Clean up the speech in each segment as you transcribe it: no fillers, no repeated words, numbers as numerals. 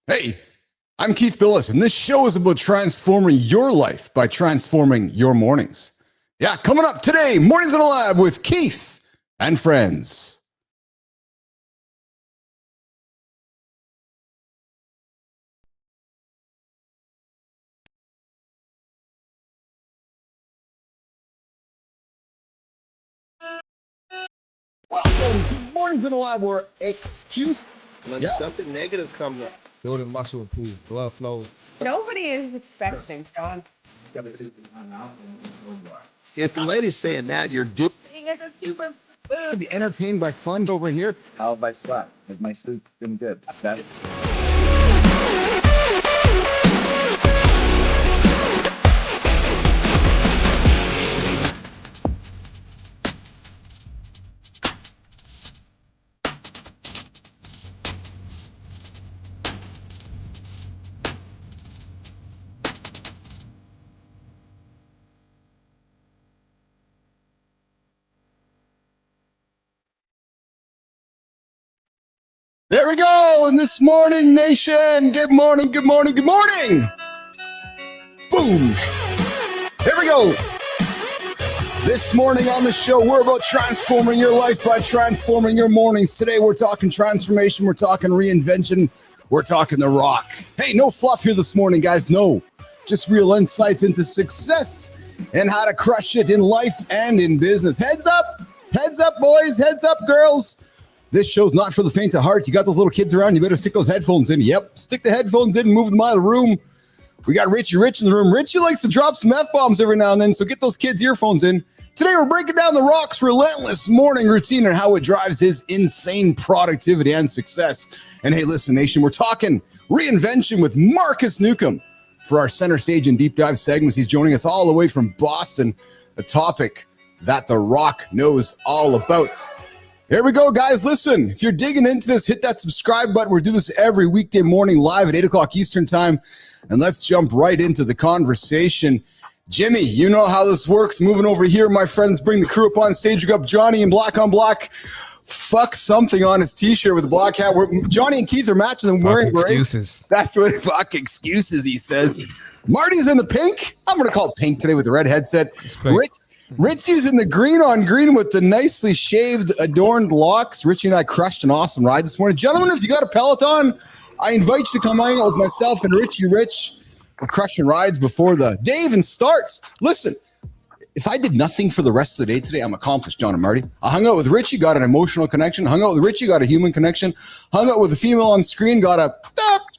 Hey, I'm Keith Bilous, and this show is about transforming your life by transforming your mornings. Yeah, coming up today, Mornings in the Lab with Keith and friends. Welcome to Mornings in the Lab, where When something negative comes up, Building muscle improves blood flow. Nobody is expecting, John. if the lady's saying that, you're Being as a human food. Be entertained by fun over here. How have I slept? Has my sleep been good? That There we go. And this morning, nation. Good morning, good morning, good morning. Boom. Here we go. This morning on the show, we're about transforming your life by transforming your mornings. Today, we're talking transformation. We're talking reinvention. We're talking The Rock. Hey, no fluff here this morning, guys. No, just real insights into success and how to crush it in life and in business. Heads up, boys. Heads up, girls. This show's not for the faint of heart. You got those little kids around, you better stick those headphones in. Yep, stick the headphones in and move them out of the room. We got Richie Rich in the room. Richie likes to drop some F-bombs every now and then, so get those kids' earphones in. Today, we're breaking down The Rock's relentless morning routine and how it drives his insane productivity and success. And hey, listen, nation, we're talking reinvention with Markus Neukom for our center stage and deep dive segments. He's joining us all the way from Boston, a topic that The Rock knows all about. Here we go, guys. Listen, if you're digging into this, hit that subscribe button. We do this every weekday morning live at 8 o'clock Eastern time. And let's jump right into the conversation. Jimmy, you know how this works. Moving over here, my friends, bring the crew up on stage. We got Johnny in black on black. Fuck something on his t-shirt with a black hat. Johnny and Keith are matching them wearing excuses. That's what fuck excuses, he says. Marty's in the pink. I'm going to call it pink today with the red headset. Richie's in the green on green with the nicely shaved, adorned locks. Richie and I crushed an awesome ride this morning. Gentlemen, if you got a Peloton, I invite you to come hang out with myself and Richie Rich. We're crushing rides before the day even starts. Listen, if I did nothing for the rest of the day today, I'm accomplished, John and Marty. I hung out with Richie, got an emotional connection. Hung out with Richie, got a human connection. Hung out with a female on screen, got a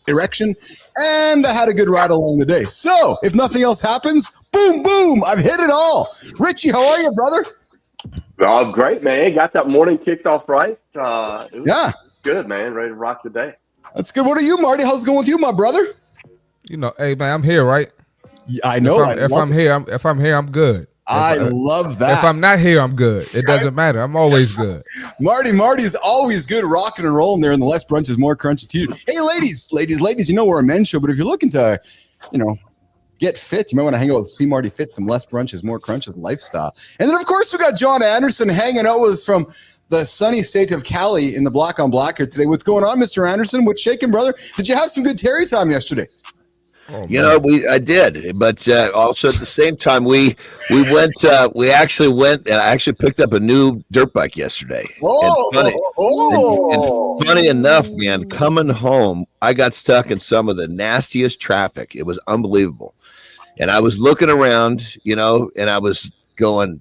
erection. And I had a good ride along the day. So, if nothing else happens, boom, boom, I've hit it all. Richie, how are you, brother? Oh, great, man. Got that morning kicked off right. Yeah. Good, man. Ready to rock the day. That's good. What are you, Marty? How's it going with you, my brother? You know, hey man, I'm here, right? Yeah, I know. If I'm here, I'm good. I love that. If I'm not here, I'm good. It doesn't matter. I'm always good. Marty's always good rocking and rolling there in the less brunches, more crunchy tea. Hey, ladies, you know we're a men's show, but if you're looking to, get fit, you might want to hang out with C Marty Fit, some less brunches, more crunches lifestyle. And then, of course, we got Jon Andersen hanging out with us from the sunny state of Cali in the black on black here today. What's going on, Mr. Andersen? What's shaking, brother? Did you have some good Terry time yesterday? Oh, I did, but also at the same time, we actually went, and I actually picked up a new dirt bike yesterday. And funny enough, man, coming home, I got stuck in some of the nastiest traffic. It was unbelievable. And I was looking around, and I was going,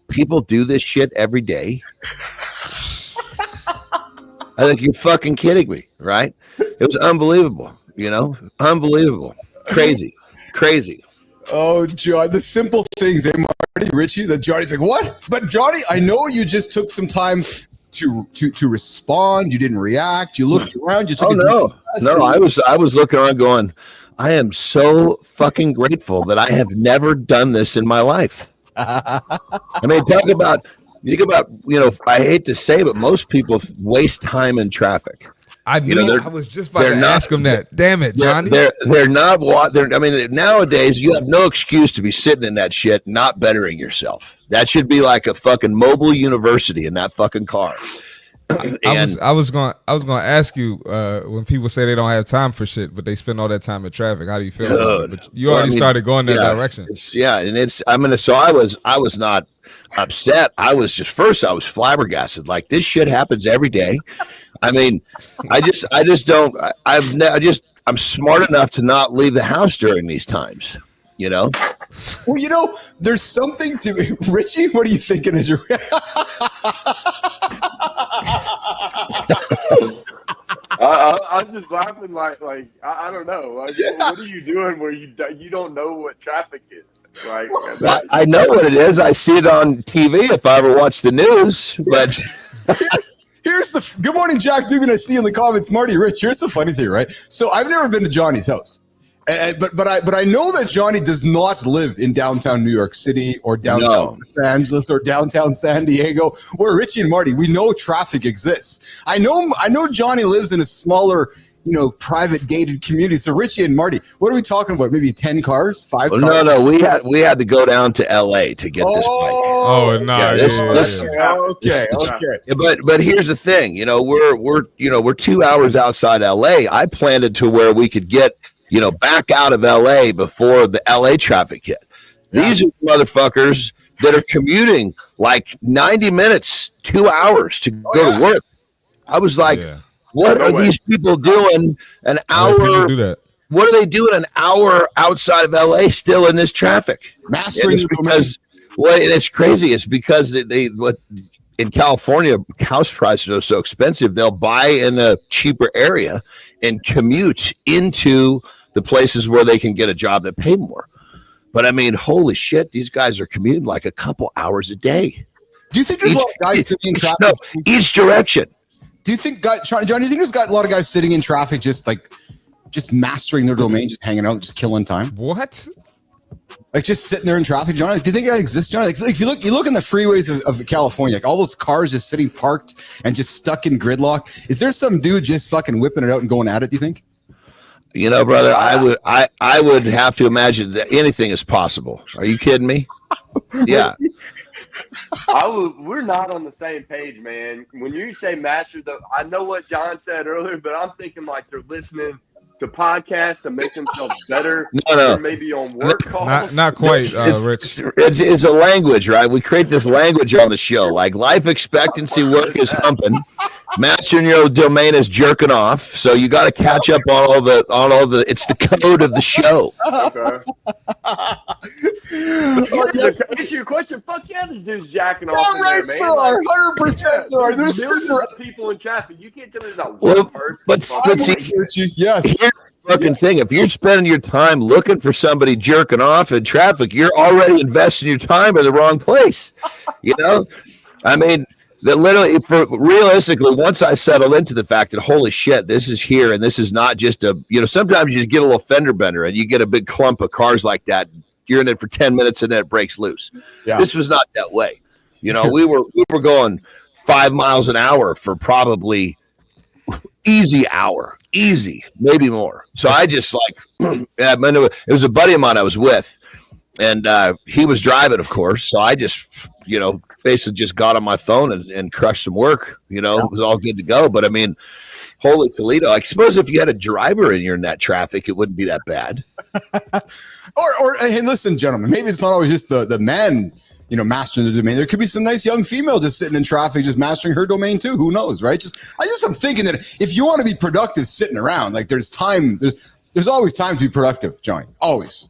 people do this shit every day. I think you're fucking kidding me, right? It was unbelievable. Unbelievable. Crazy. Oh, John, the simple things, Marty, Richie, that Johnny's like, what? But Johnny, I know you just took some time to respond. You didn't react. You looked around. You took No, I was looking around going, I am so fucking grateful that I have never done this in my life. I mean, think about, I hate to say, but most people waste time in traffic. I was just about to ask him that. Damn it, Johnny. They're not. I mean, nowadays you have no excuse to be sitting in that shit, not bettering yourself. That should be like a fucking mobile university in that fucking car. I was going to ask you when people say they don't have time for shit, but they spend all that time in traffic. How do you feel about it? But you already started going that direction. I was not upset. I was flabbergasted. Like, this shit happens every day. I mean, I'm smart enough to not leave the house during these times, you know? Well, there's something to Richie. What are you thinking as your I'm just laughing like I don't know. Like, what are you doing where you don't know what traffic is? Like, I know what it is. I see it on TV if I ever watch the news. But here's the good morning, Jack Dugan. I see in the comments, Marty, Rich. Here's the funny thing, right? So I've never been to Johnny's house. But I know that Johnny does not live in downtown New York City or downtown Los Angeles or downtown San Diego, where Richie and Marty, we know traffic exists. I know Johnny lives in a smaller, private gated community. So Richie and Marty, what are we talking about? Maybe 10 cars, 5 cars? No, we had to go down to LA to get this bike. Oh no! Okay. But here's the thing, we're 2 hours outside LA. I planned it to where we could get back out of LA before the LA traffic hit. These are motherfuckers that are commuting like 90 minutes, 2 hours to go to work. I was like, what are these people doing an hour? What are they doing an hour outside of LA still in this traffic? Mastering because it's crazy. It's because in California, house prices are so expensive. They'll buy in a cheaper area and commute into the places where they can get a job that pay more. But I mean, holy shit, these guys are commuting like a couple hours a day. Do you think there's a lot of guys sitting in traffic? No, each direction. Do you think, John, do you think there's a lot of guys sitting in traffic just mastering their domain, just hanging out, just killing time? What? Like just sitting there in traffic, John? Do you think that exists, John? Like if you look in the freeways of California, like all those cars just sitting parked and just stuck in gridlock. Is there some dude just fucking whipping it out and going at it, do you think? Brother, I would have to imagine that anything is possible. Are you kidding me? Yeah. We're not on the same page, man. When you say master, I know what John said earlier, but I'm thinking like they're listening to podcasts to make themselves better. No. Or maybe on work calls. Not quite, Rich. It's a language, right? We create this language on the show, like life expectancy work is humping, mastering your domain is jerking off. So you got to catch up on all the. It's the code of the show. Okay. To answer your question, fuck yeah, the dude's jacking off in there, man. Still are, 100% there. There's millions of people in traffic. You can't tell me there's not one person. But see, yes. Here's the fucking thing. If you're spending your time looking for somebody jerking off in traffic, you're already investing your time in the wrong place. I mean, that literally, realistically, once I settled into the fact that holy shit, this is here, and this is not just sometimes you get a little fender bender and you get a big clump of cars like that. You're in it for 10 minutes and then it breaks loose. Yeah. This was not that way. We were going 5 miles an hour for probably easy, maybe more. So I just it was a buddy of mine I was with, and he was driving, of course. So I just, basically just got on my phone and crushed some work. It was all good to go. But I mean, holy Toledo! I suppose if you had a driver in that traffic, it wouldn't be that bad. or hey, listen, gentlemen, maybe it's not always just the man, mastering the domain. There could be some nice young female just sitting in traffic, just mastering her domain too. Who knows, right? I'm thinking that if you want to be productive sitting around, like there's always time to be productive, Johnny. Always.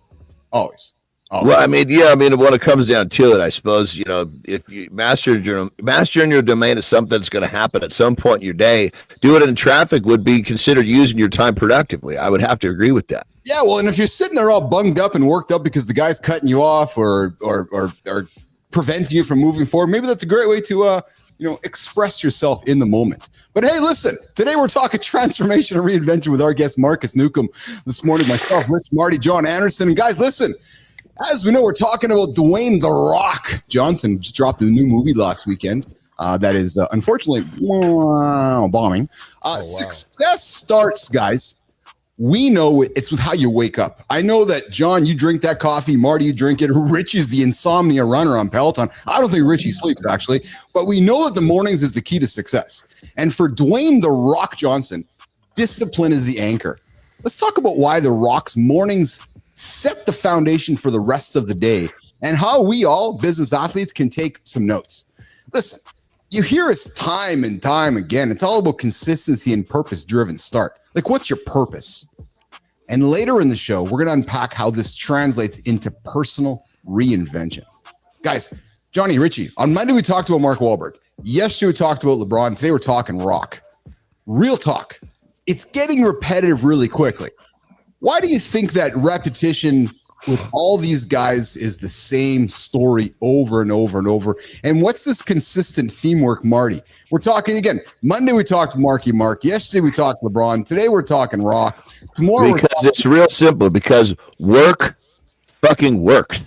Well, I mean, when it comes down to it, I suppose, if you mastering your domain is something that's going to happen at some point in your day, do it in traffic would be considered using your time productively. I would have to agree with that. Yeah, well, and if you're sitting there all bunged up and worked up because the guy's cutting you off or preventing you from moving forward, maybe that's a great way to express yourself in the moment. But hey, listen, today we're talking transformation and reinvention with our guest Markus Neukom this morning, myself, Rich, Marty, Jon Andersen. And guys, listen, as we know, we're talking about Dwayne "The Rock" Johnson. Just dropped a new movie last weekend that is unfortunately bombing. Success starts, guys, We know it's with how you wake up. I know that, John, you drink that coffee. Marty, you drink it. Richie's the insomnia runner on Peloton. I don't think Richie sleeps, actually. But we know that the mornings is the key to success. And for Dwayne "The Rock" Johnson, discipline is the anchor. Let's talk about why The Rock's mornings set the foundation for the rest of the day and how we all, business athletes, can take some notes. Listen, you hear us time and time again. It's all about consistency and purpose-driven start. Like, what's your purpose? And later in the show, we're going to unpack how this translates into personal reinvention. Guys, Johnny, Richie, on Monday we talked about Mark Wahlberg. Yesterday we talked about LeBron. Today we're talking rock. Real talk. It's getting repetitive really quickly. Why do you think that repetition with all these guys is the same story over and over and over? And what's this consistent theme work, Marty? We're talking again. Monday we talked Marky Mark. Yesterday we talked LeBron. Today we're talking rock. Tomorrow because it's real simple. Because work fucking works.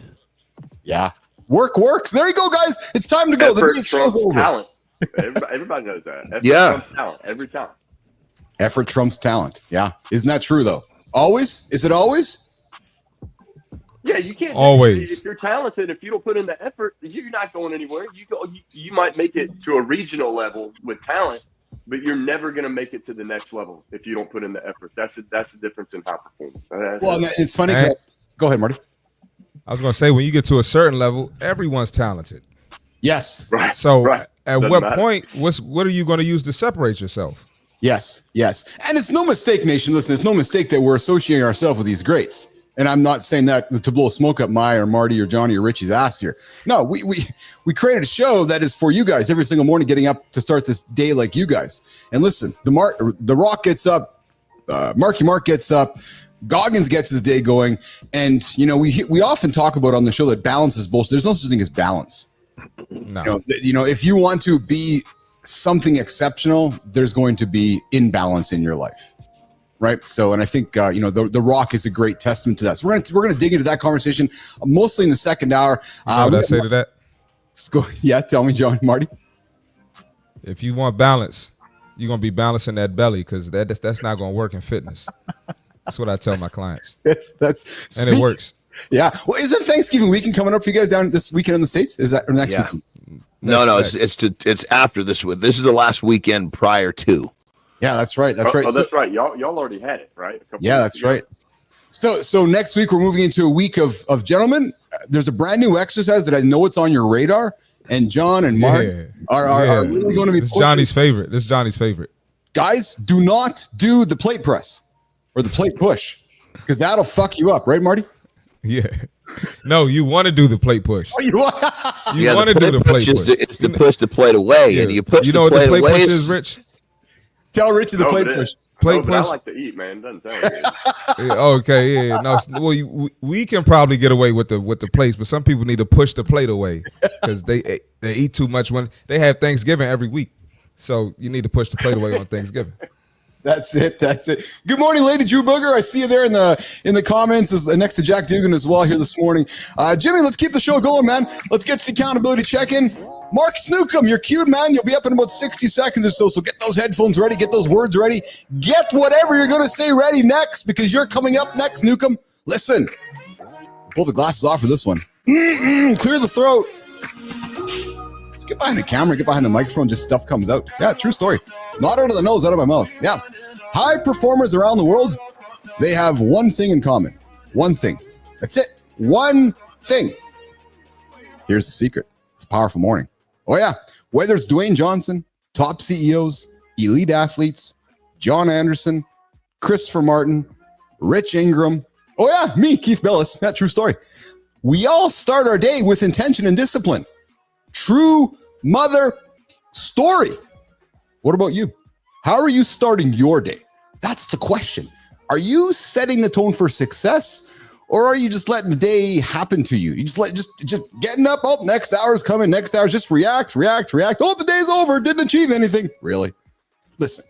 Yeah, work works. There you go, guys. It's time to go. Effort The show's over. talent. Everybody knows that. Effort trumps talent every time. Effort trumps talent. Yeah, isn't that true though? Always? Is it always? Yeah, you can't. Always. If you're talented, if you don't put in the effort, you're not going anywhere. You might make it to a regional level with talent, but you're never going to make it to the next level if you don't put in the effort. That's the difference in high performance. Well, it's funny because go ahead, Marty. I was going to say, when you get to a certain level, everyone's talented. Yes. Right. So right. at Doesn't what matter. point, what are you going to use to separate yourself? Yes. And it's no mistake, nation. Listen, it's no mistake that we're associating ourselves with these greats. And I'm not saying that to blow smoke up my or Marty or Johnny or Richie's ass here. No, we created a show that is for you guys every single morning, getting up to start this day like you guys. And listen, the Rock gets up, Marky Mark gets up, Goggins gets his day going, and we often talk about on the show that balance is bullshit. There's no such thing as balance. No. If you want to be something exceptional, there's going to be imbalance in your life. Right. So, and I think, the Rock is a great testament to that. So we're going to dig into that conversation mostly in the second hour. What I say to that? Let's go. Yeah. Tell me, John, Marty. If you want balance, you're going to be balancing that belly, because that's not going to work in fitness. That's what I tell my clients. And it works. Yeah. Well, isn't Thanksgiving weekend coming up for you guys down this weekend in the States? Is that or next weekend? No, it's after this one. This is the last weekend prior to. Yeah, that's right. That's right. Oh, that's right. Y'all already had it, right? Yeah, that's right. So next week we're moving into a week of gentlemen. There's a brand new exercise that I know it's on your radar, and John and Mark are really going to be. This is Johnny's favorite. This is Johnny's favorite. Guys, do not do the plate press or the plate push, because that'll fuck you up, right, Marty? Yeah. No, you want to do the plate push. Oh, you want to do the plate push. It's to push the plate away, and you push know the what the plate plate away. push is, Rich? Tell Richie the plate push. Plate but I push. like to eat, man. Doesn't sound good. Okay, yeah. No, well, we can probably get away with the plates, but some people need to push the plate away because they eat too much when they have Thanksgiving every week. So you need to push the plate away on Thanksgiving. That's it. Good morning, Lady Drew Booger. I see you there in the comments next to Jack Dugan as well here this morning. Jimmy, let's keep the show going, man. Let's get to the accountability check-in. Markus Neukom, you're cute, man. You'll be up in about 60 seconds or so. So get those headphones ready. Get those words ready. Get whatever you're going to say ready next, because you're coming up next, Neukom. Listen. Pull the glasses off for this one. Clear the throat. Get behind the camera, get behind the microphone, just stuff comes out. Yeah, true story. Not out of the nose, out of my mouth. Yeah. High performers around the world, they have one thing in common. One thing. That's it. One thing. Here's the secret. It's a powerful morning. Oh, yeah. Whether it's Dwayne Johnson, top CEOs, elite athletes, Jon Andersen, Christopher Martin, Rich Ingram. Oh, yeah, me, Keith Bilous. That true story. We all start our day with intention and discipline. True mother story. What about you? How are you starting your day? That's the question. Are you setting the tone for success, or are you just letting the day happen to you? You just getting up. Oh, next hour's coming. Next hour's just react. Oh, the day's over. Didn't achieve anything. Really? Listen,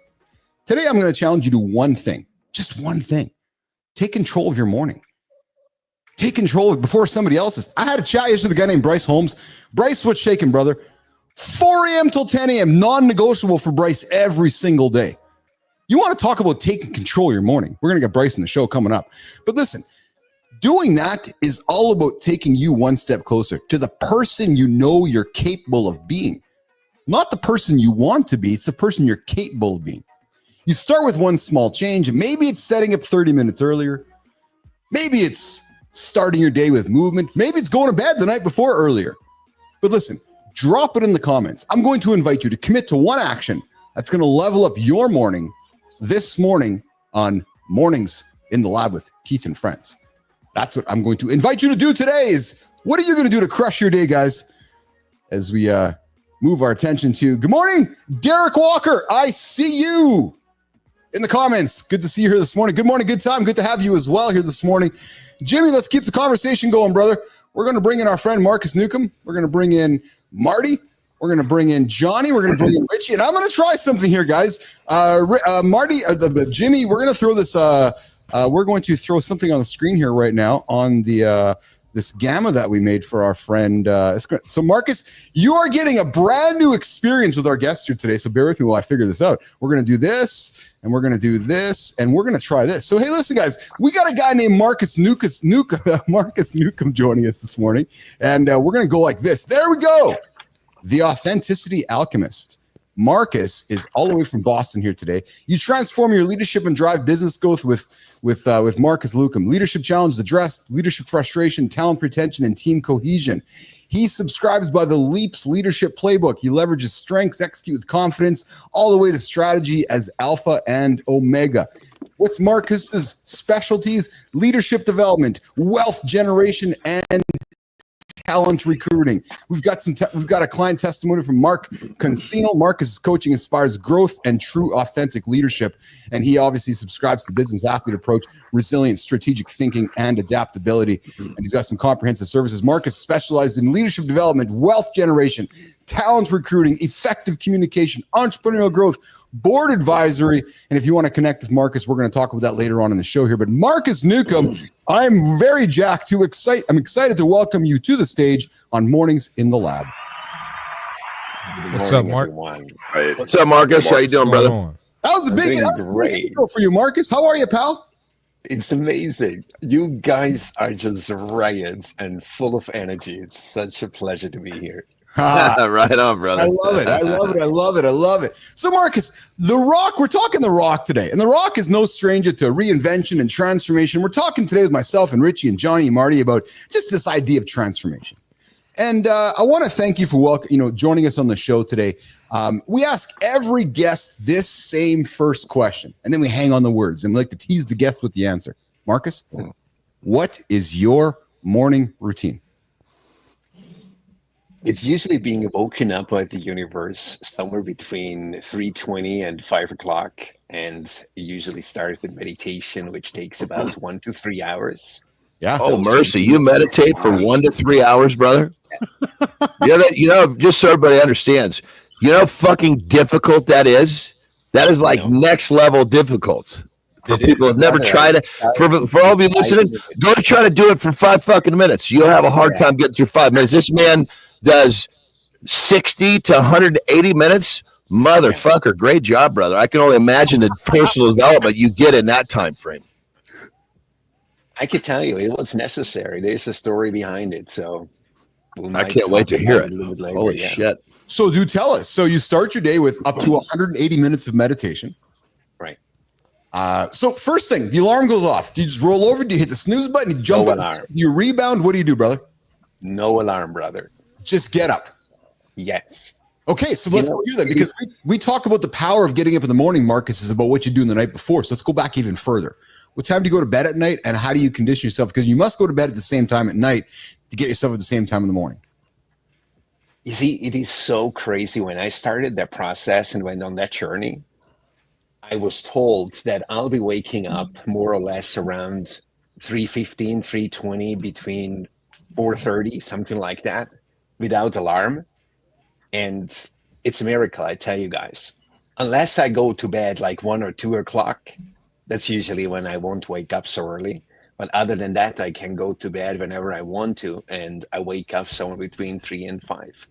today I'm going to challenge you to one thing. Just one thing. Take control of your morning. Take control of it before somebody else's. I had a chat yesterday with a guy named Bryce Holmes. Bryce, what's shaking, brother? 4 a.m. till 10 a.m. non-negotiable for Bryce every single day. You want to talk about taking control of your morning. We're going to get Bryce in the show coming up. But listen, doing that is all about taking you one step closer to the person you know you're capable of being. Not the person you want to be, it's the person you're capable of being. You start with one small change. Maybe it's setting up 30 minutes earlier. Maybe it's starting your day with movement. Maybe it's going to bed the night before earlier. But listen, drop it in the comments. I'm going to invite you to commit to one action that's going to level up your morning this morning on Mornings in the Lab with Keith and Friends. That's what I'm going to invite you to do today is, what are you going to do to crush your day, guys? As we move our attention to, good morning, Derek Walker. I see you in the comments. Good to see you here this morning. Good morning, good time. Good to have you as well here this morning. Jimmy, let's keep the conversation going, brother. We're going to bring in our friend Markus Neukom. We're going to bring in Marty. We're going to bring in Johnny. We're going to bring in Richie. And I'm going to try something here, guys. Marty, Jimmy, we're going to throw this. We're going to throw something on the screen here right now on the this gamma that we made for our friend. So, Markus, you are getting a brand new experience with our guest here today. So bear with me while I figure this out. We're going to do this, and we're going to do this, and we're going to try this. So, hey, listen, guys, we got a guy named Markus Neukom joining us this morning, and we're going to go like this. There we go. The Authenticity Alchemist. Markus is all the way from Boston here today. You transform your leadership and drive business growth with Markus Neukom. Leadership challenges addressed, leadership frustration, talent retention, and team cohesion. He subscribes by the LEAPS leadership playbook. He leverages strengths, execute with confidence, all the way to strategy as alpha and omega. What's Markus's specialties? Leadership development, wealth generation, and talent recruiting. We've got a client testimony from Mark Consino. Markus' coaching inspires growth and true authentic leadership, and he obviously subscribes to the business athlete approach, resilience, strategic thinking, and adaptability. And he's got some comprehensive services. Markus specializes in leadership development, wealth generation, talent recruiting, effective communication, entrepreneurial growth, board advisory. And if you want to connect with Markus, we're going to talk about that later on in the show here. But Markus Neukom, I'm very jacked to I'm excited to welcome you to the stage on Mornings in the Lab. What's up, Mark? Right. What's up, Markus? How you doing, brother? That was a big intro for you, Markus. How are you, pal? It's amazing. You guys are just riots and full of energy. It's such a pleasure to be here. Right on, brother. I love it. I love it. I love it. I love it. So, Markus, The Rock, we're talking The Rock today. And The Rock is no stranger to reinvention and transformation. We're talking today with myself and Richie and Johnny and Marty about just this idea of transformation. And I want to thank you for joining us on the show today. We ask every guest this same first question, and then we hang on the words, and we like to tease the guest with the answer. Markus, what is your morning routine? It's usually being woken up by the universe somewhere between 3:20 and 5 o'clock. And it usually starts with meditation, which takes about 1 to 3 hours. Yeah. Oh, mercy. You meditate for 1 to 3 hours, brother? Just so everybody understands, you know how fucking difficult that is? That is like next level difficult. For people who have never tried it, for all of you listening, go to try to do it for 5 fucking minutes. You'll have a hard time getting through 5 minutes. This man does 60 to 180 minutes. Motherfucker, great job, brother. I can only imagine the personal development you get in that time frame. I could tell you it was necessary. There's a story behind it. So I can't wait to hear it. Holy shit. So do tell us. So you start your day with up to 180 minutes of meditation. Right. So first thing, the alarm goes off. Do you just roll over? Do you hit the snooze button? You jump up? Alarm. You rebound? What do you do, brother? No alarm, brother. Just get up. Yes. Okay, so let's go here then, because we talk about the power of getting up in the morning, Markus, is about what you do in the night before. So let's go back even further. What time do you go to bed at night, and how do you condition yourself? Because you must go to bed at the same time at night to get yourself at the same time in the morning. You see, it is so crazy. When I started that process and went on that journey, I was told that I'll be waking up more or less around 3:15, 3:20, between 4:30, something like that, without alarm. And it's a miracle, I tell you guys. Unless I go to bed like 1 or 2 o'clock, that's usually when I won't wake up so early. But other than that, I can go to bed whenever I want to, and I wake up somewhere between 3 and 5.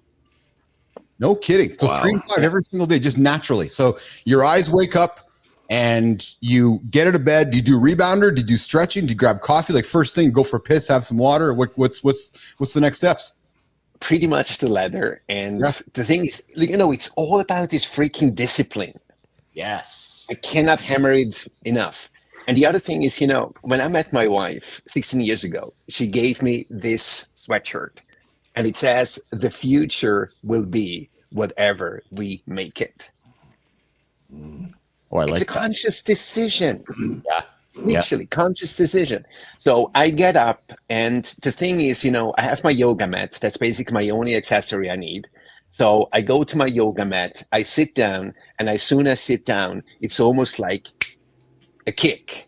No kidding. So 3 and 5 every single day, just naturally. So your eyes wake up and you get out of bed. Do you do rebounder? Do you do stretching? Do you grab coffee? Like first thing, go for a piss, have some water. What's the next steps? Pretty much the latter. And the thing is, it's all about this freaking discipline. Yes. I cannot hammer it enough. And the other thing is, when I met my wife 16 years ago, she gave me this sweatshirt. And it says, the future will be whatever we make it. Oh, I like it's a that. conscious decision. Yeah. Literally, conscious decision. So I get up, and the thing is, I have my yoga mat. That's basically my only accessory I need. So I go to my yoga mat, I sit down, and as soon as I sit down, it's almost like a kick.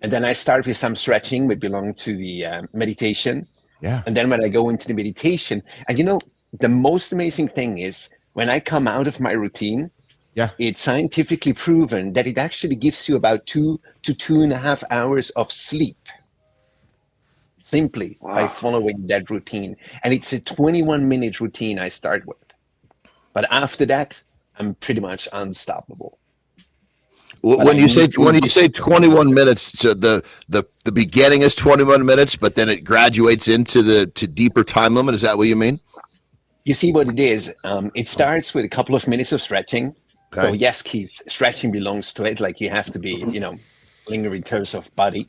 And then I start with some stretching, which belong to the meditation. Yeah. And then when I go into the meditation, and the most amazing thing is when I come out of my routine, it's scientifically proven that it actually gives you about 2 to 2.5 hours of sleep simply by following that routine. And it's a 21-minute routine I start with. But after that, I'm pretty much unstoppable. When you say 21 minutes, so the beginning is 21 minutes, but then it graduates into to deeper time limit. Is that what you mean? You see what it is. It starts with a couple of minutes of stretching. Okay. So yes, Keith, stretching belongs to it. Like you have to be, linger in terms of body.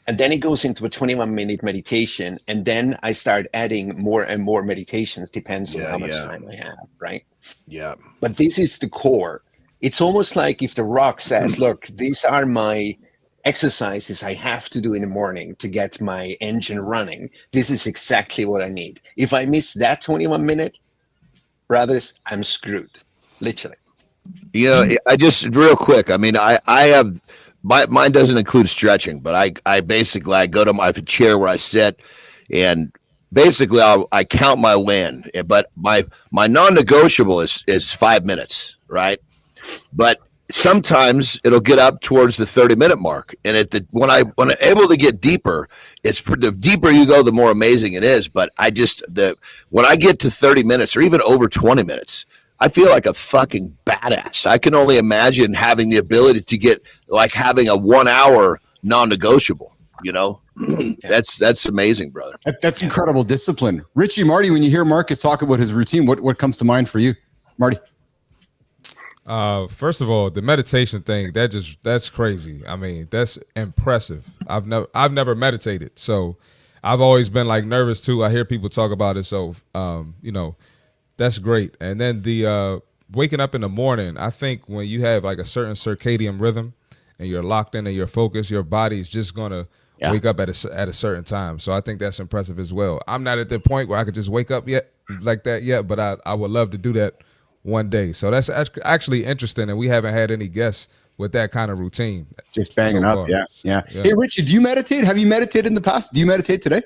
And then it goes into a 21-minute meditation. And then I start adding more and more meditations, depends on how much time I have, right? Yeah. But this is the core. It's almost like if The Rock says, look, these are my exercises I have to do in the morning to get my engine running. This is exactly what I need. If I miss that 21 minute, brothers, I'm screwed, literally. I just real quick. I mean, I have mine doesn't include stretching, but I basically go to my chair where I sit, and basically I count my win. But my non-negotiable is 5 minutes, right? But sometimes it'll get up towards the 30-minute mark, and when I'm able to get deeper, the deeper you go, the more amazing it is. But when I get to 30 minutes or even over 20 minutes. I feel like a fucking badass. I can only imagine having the ability to get like having a 1 hour non-negotiable, That's amazing, brother. That's incredible discipline. Richie, Marty, when you hear Markus talk about his routine, what comes to mind for you? Marty? First of all, the meditation thing, that's crazy. I mean, that's impressive. I've never meditated. So I've always been like nervous too. I hear people talk about it. So, that's great. And then the waking up in the morning, I think when you have like a certain circadian rhythm and you're locked in and you're focused, your body's just going to wake up at a certain time. So I think that's impressive as well. I'm not at the point where I could just wake up yet, but I would love to do that one day. So that's actually interesting, and we haven't had any guests with that kind of routine. Just banging so up, yeah. Hey, Richie, do you meditate? Have you meditated in the past? Do you meditate today?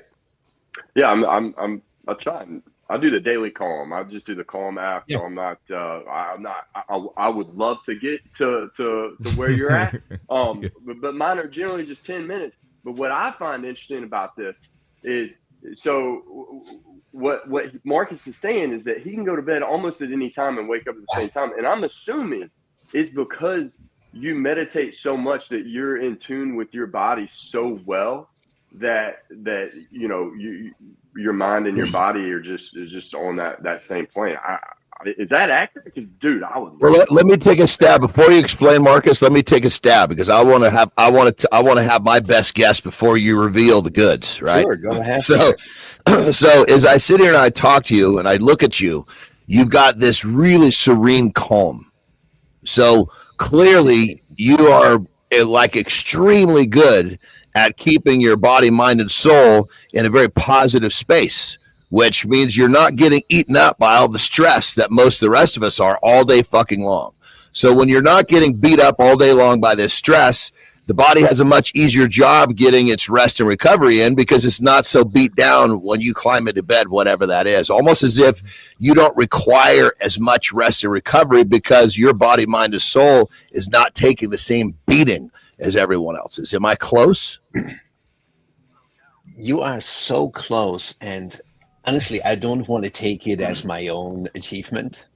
Yeah, I'm trying. I do the daily Calm. I just do the Calm app. So I'm not. I would love to get to where you're at. But mine are generally just 10 minutes. But what I find interesting about this is, so what Markus is saying is that he can go to bed almost at any time and wake up at the same time. And I'm assuming it's because you meditate so much that you're in tune with your body so well that your mind and your body are just on that same plane. Is that accurate? Because, dude, I would. Well, let me take a stab before you explain, Markus. Let me take a stab because I want to have my best guess before you reveal the goods. Right? Sure, go ahead. So as I sit here and I talk to you and I look at you, you've got this really serene calm. So clearly, you are like extremely good at keeping your body, mind, and soul in a very positive space, which means you're not getting eaten up by all the stress that most of the rest of us are all day fucking long. So when you're not getting beat up all day long by this stress, the body has a much easier job getting its rest and recovery in because it's not so beat down when you climb into bed, whatever that is. Almost as if you don't require as much rest and recovery because your body, mind, and soul is not taking the same beating as everyone else's. Am I close? You are so close, and honestly, I don't want to take it as my own achievement,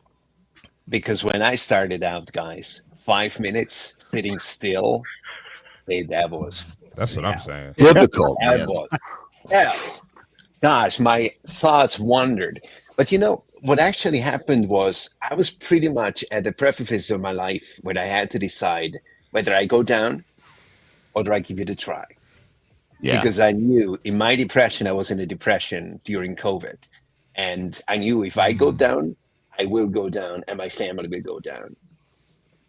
because when I started out, guys, 5 minutes sitting still. Hey, that was That's what I'm saying. Difficult. that Man. was gosh, my thoughts wandered. But what actually happened was I was pretty much at the precipice of my life when I had to decide whether I go down or do I give it a try. Yeah. Because I knew in my depression, I was in a depression during COVID. And I knew if I go down, I will go down and my family will go down.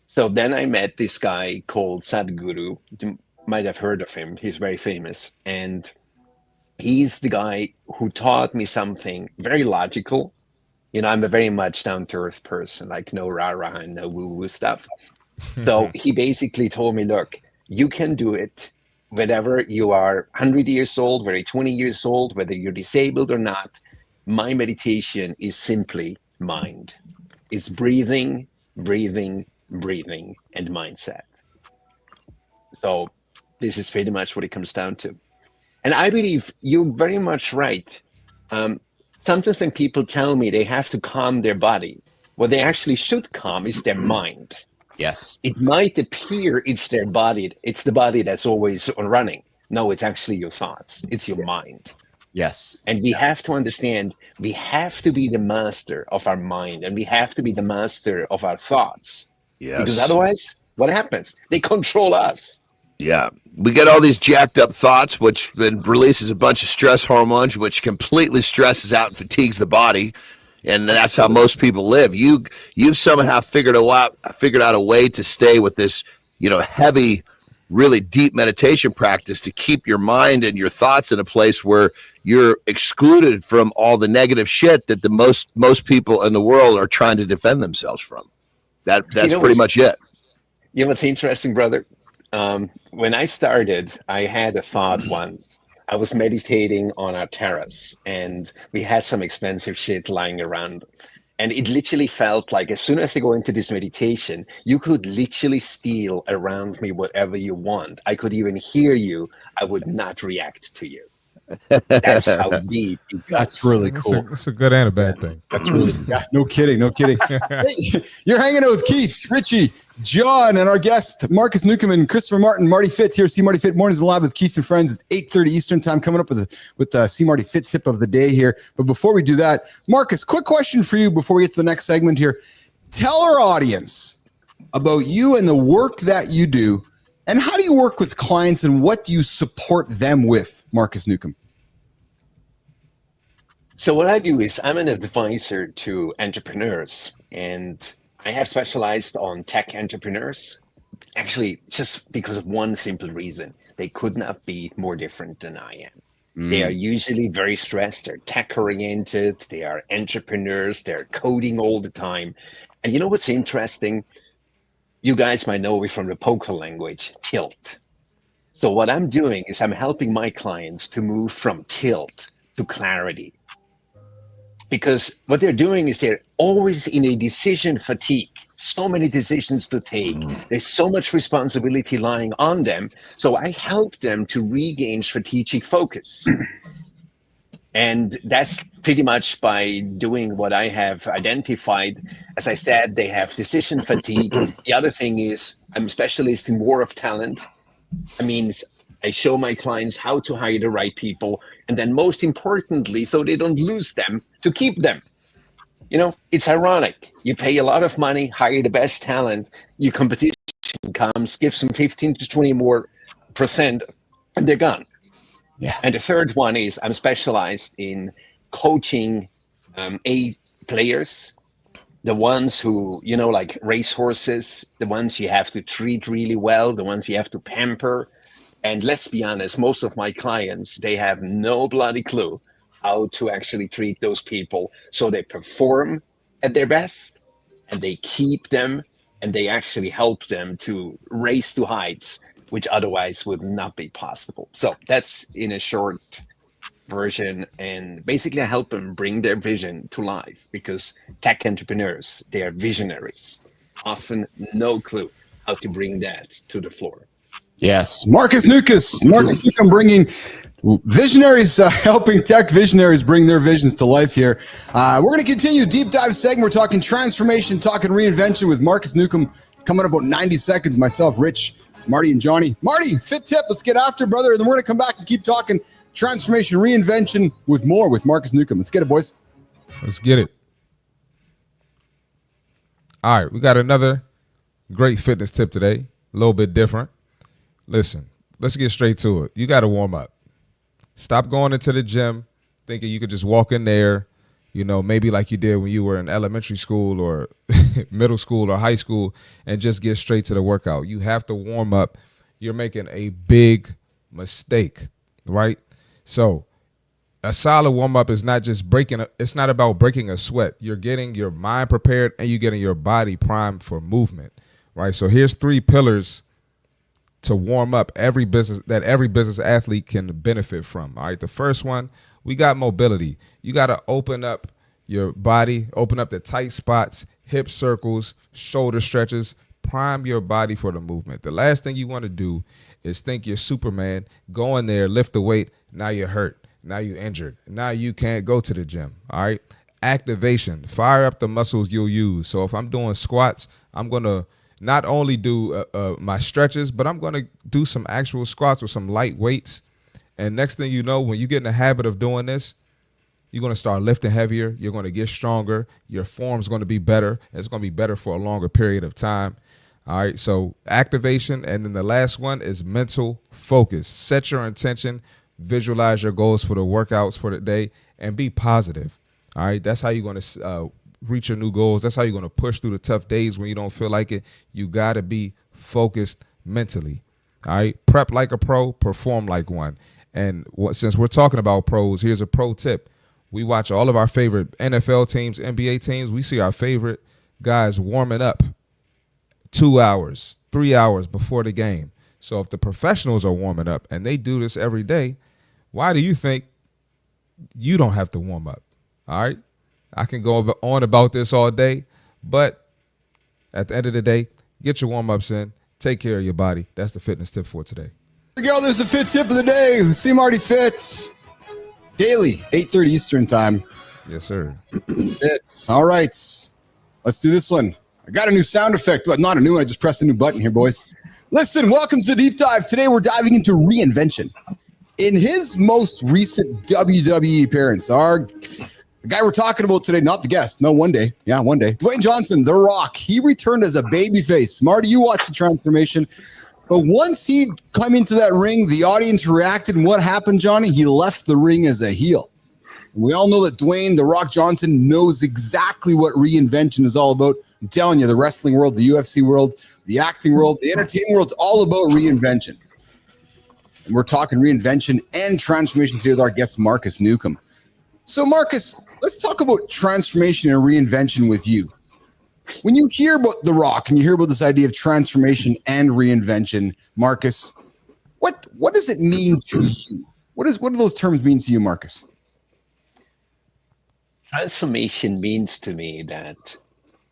So then I met this guy called Sadhguru. You might have heard of him. He's very famous. And he's the guy who taught me something very logical. I'm a very much down-to-earth person, like no rah-rah and no woo-woo stuff. So he basically told me, look, you can do it whether you are 100 years old, whether you're 20 years old, whether you're disabled or not. My meditation is simply mind. It's breathing, breathing, breathing, and mindset. So this is pretty much what it comes down to. And I believe you're very much right. Sometimes when people tell me they have to calm their body, what they actually should calm is their mind. Yes. It might appear it's their body. It's the body that's always on running. No, it's actually your thoughts. It's your mind. Yes. And we have to understand we have to be the master of our mind and we have to be the master of our thoughts. Yes. Because otherwise, what happens? They control us. Yeah. We get all these jacked up thoughts, which then releases a bunch of stress hormones, which completely stresses out and fatigues the body. And that's how most people live. You've somehow figured out a way to stay with this, heavy, really deep meditation practice to keep your mind and your thoughts in a place where you're excluded from all the negative shit that the most people in the world are trying to defend themselves from. That's pretty much it. You know what's interesting, brother? When I started, I had a thought once. I was meditating on our terrace and we had some expensive shit lying around. And it literally felt like as soon as I go into this meditation, you could literally steal around me whatever you want. I could even hear you. I would not react to you. That's how deep it goes. That's really cool. It's a good and a bad thing. That's really, no kidding. Hey, you're hanging out with Keith, Richie, John, and our guest, Markus Neukom and Christopher Martin, Marty Fitz here. See Marty Fit Mornings Live with Keith and Friends. It's 8:30 Eastern time, coming up with See Marty Fit tip of the day here. But before we do that, Markus, quick question for you before we get to the next segment here. Tell our audience about you and the work that you do, and how do you work with clients and what do you support them with, Markus Neukom? So what I do is I'm an advisor to entrepreneurs, and I have specialized on tech entrepreneurs, actually just because of one simple reason. They could not be more different than I am. They are usually very stressed. They're tech-oriented. They are entrepreneurs. They're coding all the time. And you know what's interesting? You guys might know it from the poker language, tilt. So what I'm doing is I'm helping my clients to move from tilt to clarity. Because what they're doing is they're always in a decision fatigue. So many decisions to take. There's so much responsibility lying on them. So I help them to regain strategic focus. And that's pretty much by doing what I have identified. As I said, they have decision fatigue. The other thing is I'm a specialist in war of talent. That means I show my clients how to hire the right people. And then most importantly, so they don't lose them, to keep them. It's ironic. You pay a lot of money, hire the best talent, your competition comes, gives them 15 to 20 more %, and they're gone. Yeah. And the third one is I'm specialized in coaching A players, the ones who, like racehorses, the ones you have to treat really well, the ones you have to pamper. And let's be honest, most of my clients, they have no bloody clue how to actually treat those people. So they perform at their best and they keep them and they actually help them to race to heights, which otherwise would not be possible. So that's in a short version. And basically I help them bring their vision to life because tech entrepreneurs, they are visionaries, often no clue how to bring that to the floor. Yes. Markus Neukom bringing visionaries, helping tech visionaries bring their visions to life here. We're going to continue deep dive segment. We're talking transformation, talking reinvention with Markus Neukom, Coming up about 90 seconds, myself, Rich, Marty, and Johnny. Marty, fit tip. Let's get after it, brother. And then we're going to come back and keep talking transformation, reinvention with more with Markus Neukom. Let's get it, boys. Let's get it. All right, we got another great fitness tip today. A little bit different. Listen, let's get straight to it. You got to warm up. Stop going into the gym thinking you could just walk in there, you know, maybe like you did when you were in elementary school or middle school or high school, and just get straight to the workout. You have to warm up. You're making a big mistake, right? So a solid warm-up is not just it's not about breaking a sweat. You're getting your mind prepared and you're getting your body primed for movement, right? So here's 3 pillars to warm up every business athlete can benefit from. All right. The first one, we got mobility. You got to open up your body, open up the tight spots, hip circles, shoulder stretches, prime your body for the movement. The last thing you want to do is think you're Superman, go in there, lift the weight. Now you're hurt. Now you're injured. Now you can't go to the gym. All right. Activation, fire up the muscles you'll use. So if I'm doing squats, I'm going to not only do my stretches, but I'm going to do some actual squats with some light weights. And next thing you know, when you get in the habit of doing this, you're going to start lifting heavier. You're going to get stronger. Your form's going to be better. It's going to be better for a longer period of time. All right. So activation. And then the last one is mental focus. Set your intention, visualize your goals for the workouts for the day, and be positive. All right. That's how you're going to reach your new goals. That's how you're going to push through the tough days when you don't feel like it. You got to be focused mentally. All right. Prep like a pro, perform like one. And since we're talking about pros, here's a pro tip. We watch all of our favorite NFL teams, NBA teams. We see our favorite guys warming up 2 hours, 3 hours before the game. So if the professionals are warming up and they do this every day, why do you think you don't have to warm up? All right. I can go on about this all day, but at the end of the day, get your warm-ups in. Take care of your body. That's the fitness tip for today. Here we go. There's the fit tip of the day. See Marty Fits. Daily, 8:30 Eastern time. Yes, sir. Sits. All right. Let's do this one. I got a new sound effect. Well, not a new one. I just pressed a new button here, boys. Listen, welcome to the Deep Dive. Today we're diving into Reinvention. In his most recent WWE appearance, the guy we're talking about today, not the guest. No, one day. Yeah, one day. Dwayne Johnson, The Rock. He returned as a babyface. Marty, you watched the transformation. But once he came into that ring, the audience reacted. And what happened, Johnny? He left the ring as a heel. And we all know that Dwayne, The Rock Johnson, knows exactly what reinvention is all about. I'm telling you, the wrestling world, the UFC world, the acting world, the entertainment world, it's all about reinvention. And we're talking reinvention and transformation today with our guest, Markus Neukom. So, Markus, let's talk about transformation and reinvention with you. When you hear about The Rock and you hear about this idea of transformation and reinvention, Markus, what does it mean to you? What do those terms mean to you, Markus? Transformation means to me that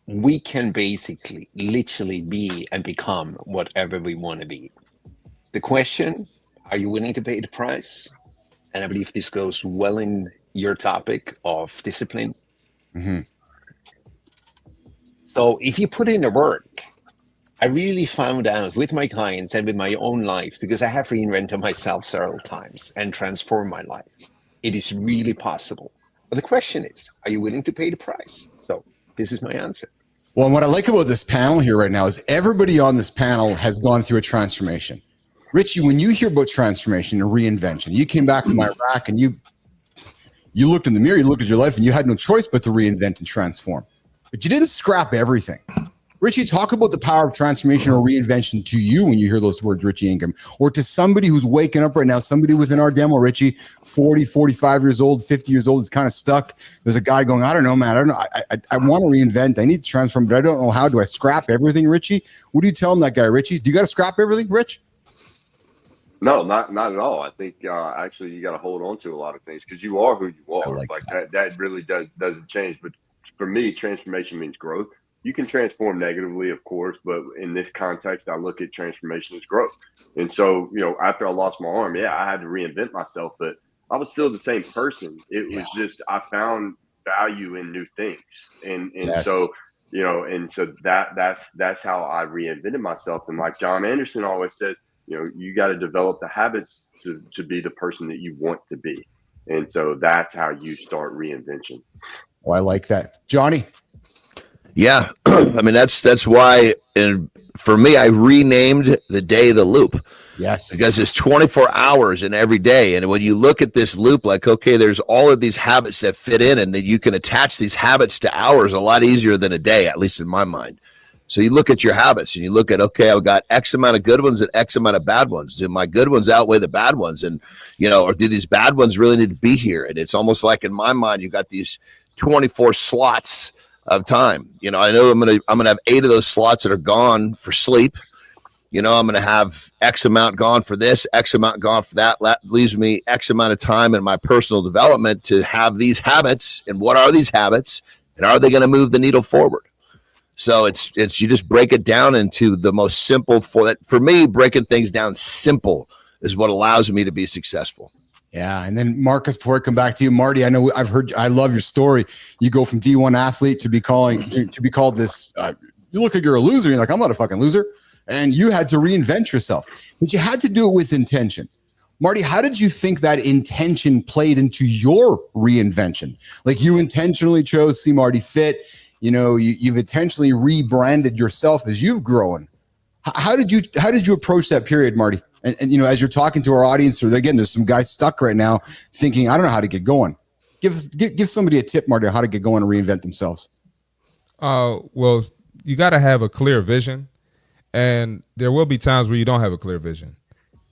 we can basically literally be and become whatever we want to be. The question, are you willing to pay the price? And I believe this goes well in your topic of discipline. Mm-hmm. So if you put in the work, I really found out with my clients and with my own life, because I have reinvented myself several times and transformed my life. It is really possible. But the question is, are you willing to pay the price? So this is my answer. Well, and what I like about this panel here right now is everybody on this panel has gone through a transformation. Richie, when you hear about transformation and reinvention, you came back from Iraq and you looked in the mirror, you looked at your life, and you had no choice but to reinvent and transform. But you didn't scrap everything. Richie, talk about the power of transformation or reinvention to you when you hear those words, Richie Ingram, or to somebody who's waking up right now, somebody within our demo, Richie, 40, 45 years old, 50 years old, is kind of stuck. There's a guy going, I don't know, man. I don't know. I want to reinvent. I need to transform, but I don't know how. Do I scrap everything, Richie? What do you tell him, that guy, Richie? Do you got to scrap everything, Rich? No, not at all. I think actually you got to hold on to a lot of things because you are who you are. Like that really doesn't change. But for me, transformation means growth. You can transform negatively, of course, but in this context, I look at transformation as growth. And so, after I lost my arm, I had to reinvent myself, but I was still the same person. It was just I found value in new things, and yes. So you know, and so that's how I reinvented myself. And like Jon Andersen always says, you know, you got to develop the habits to be the person that you want to be. And so that's how you start reinvention. Oh, I like that. Johnny? Yeah. I mean, that's why, and for me, I renamed the day the loop. Yes. Because it's 24 hours in every day. And when you look at this loop, like, okay, there's all of these habits that fit in, and that you can attach these habits to hours a lot easier than a day, at least in my mind. So you look at your habits and you look at, okay, I've got X amount of good ones and X amount of bad ones. Do my good ones outweigh the bad ones? And, you know, or do these bad ones really need to be here? And it's almost like, in my mind, you got these 24 slots of time. You know, I know I'm gonna have 8 of those slots that are gone for sleep. You know, I'm going to have X amount gone for this, X amount gone for that. That leaves me X amount of time in my personal development to have these habits. And what are these habits? And are they going to move the needle forward? So it's you just break it down into the most simple. For me, breaking things down simple is what allows me to be successful. Yeah. And then Markus, before I come back to you, Marty, I know I love your story. You go from D1 athlete to be called this. You look like you're a loser. You're like, I'm not a fucking loser. And you had to reinvent yourself, but you had to do it with intention. Marty, how did you think that intention played into your reinvention? Like, you intentionally chose See Marty Fit. You know, you've intentionally rebranded yourself as you've grown. How did you approach that period, Marty? And you know, as you're talking to our audience, or again, there's some guys stuck right now thinking, I don't know how to get going. Give somebody a tip, Marty, on how to get going and reinvent themselves. Well, you got to have a clear vision. And there will be times where you don't have a clear vision.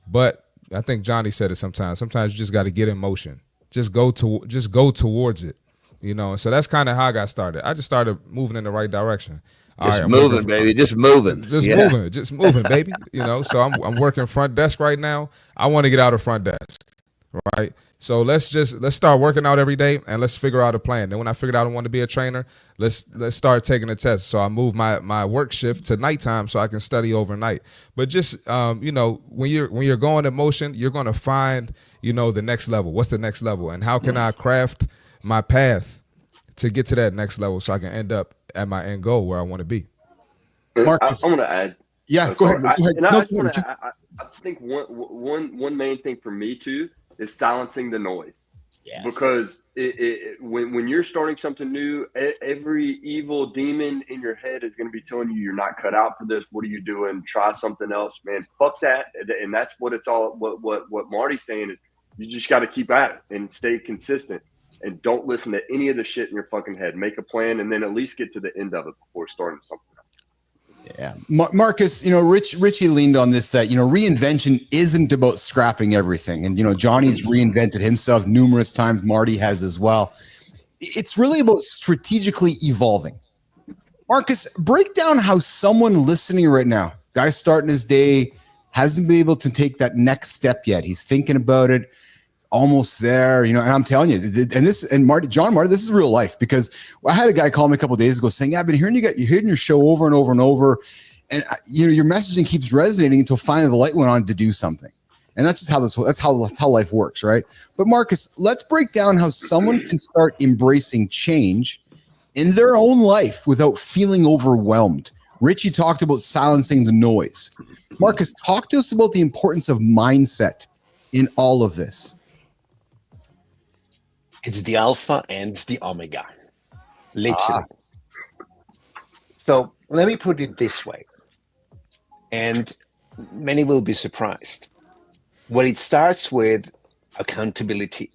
But I think Johnny said it sometimes. Sometimes you just got to get in motion. Just go towards it. You know, so that's kind of how I got started. I just started moving in the right direction. Just moving, baby. Just moving, baby. You know, so I'm working front desk right now. I want to get out of front desk, right? So let's start working out every day, and let's figure out a plan. Then when I figured out I want to be a trainer, let's start taking a test. So I moved my work shift to nighttime so I can study overnight. But just you know, when you're going in motion, you're going to find, you know, the next level. What's the next level, and how can I craft my path to get to that next level so I can end up at my end goal where I want to be. Markus, I want to add. Yeah, go ahead. I think one main thing for me too is silencing the noise. Yes. Because when you're starting something new, every evil demon in your head is going to be telling you you're not cut out for this. What are you doing? Try something else, man. Fuck that. And that's what it's all. What Marty's saying is, you just got to keep at it and stay consistent, and don't listen to any of the shit in your fucking head. Make a plan, and then at least get to the end of it before starting something else. Yeah. Markus, you know, Richie leaned on this, that, you know, reinvention isn't about scrapping everything. And, you know, Johnny's reinvented himself numerous times. Marty has as well. It's really about strategically evolving. Markus, break down how someone listening right now, guy starting his day, hasn't been able to take that next step yet. He's thinking about it. Almost there, you know, and I'm telling you, and Marty, this is real life, because I had a guy call me a couple of days ago saying, yeah, I've been hearing you're hearing your show over and over and over, and you know, your messaging keeps resonating until finally the light went on to do something. And that's just how life works, right? But Markus, let's break down how someone can start embracing change in their own life without feeling overwhelmed. Richie talked about silencing the noise. Markus, talk to us about the importance of mindset in all of this. It's the alpha and the omega, literally. So let me put it this way, and many will be surprised. Well, it starts with accountability.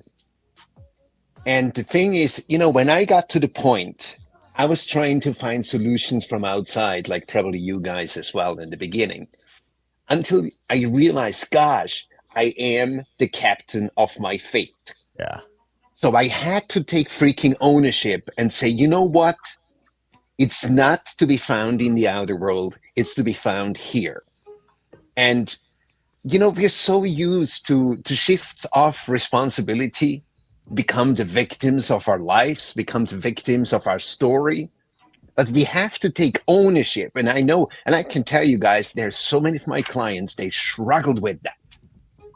And the thing is, you know, when I got to the point, I was trying to find solutions from outside, like probably you guys as well in the beginning, until I realized, gosh, I am the captain of my fate. Yeah. So I had to take freaking ownership and say, you know what? It's not to be found in the outer world. It's to be found here. And, you know, we're so used to shift off responsibility, become the victims of our lives, become the victims of our story. But we have to take ownership. And I know, and I can tell you guys, there's so many of my clients, they struggled with that.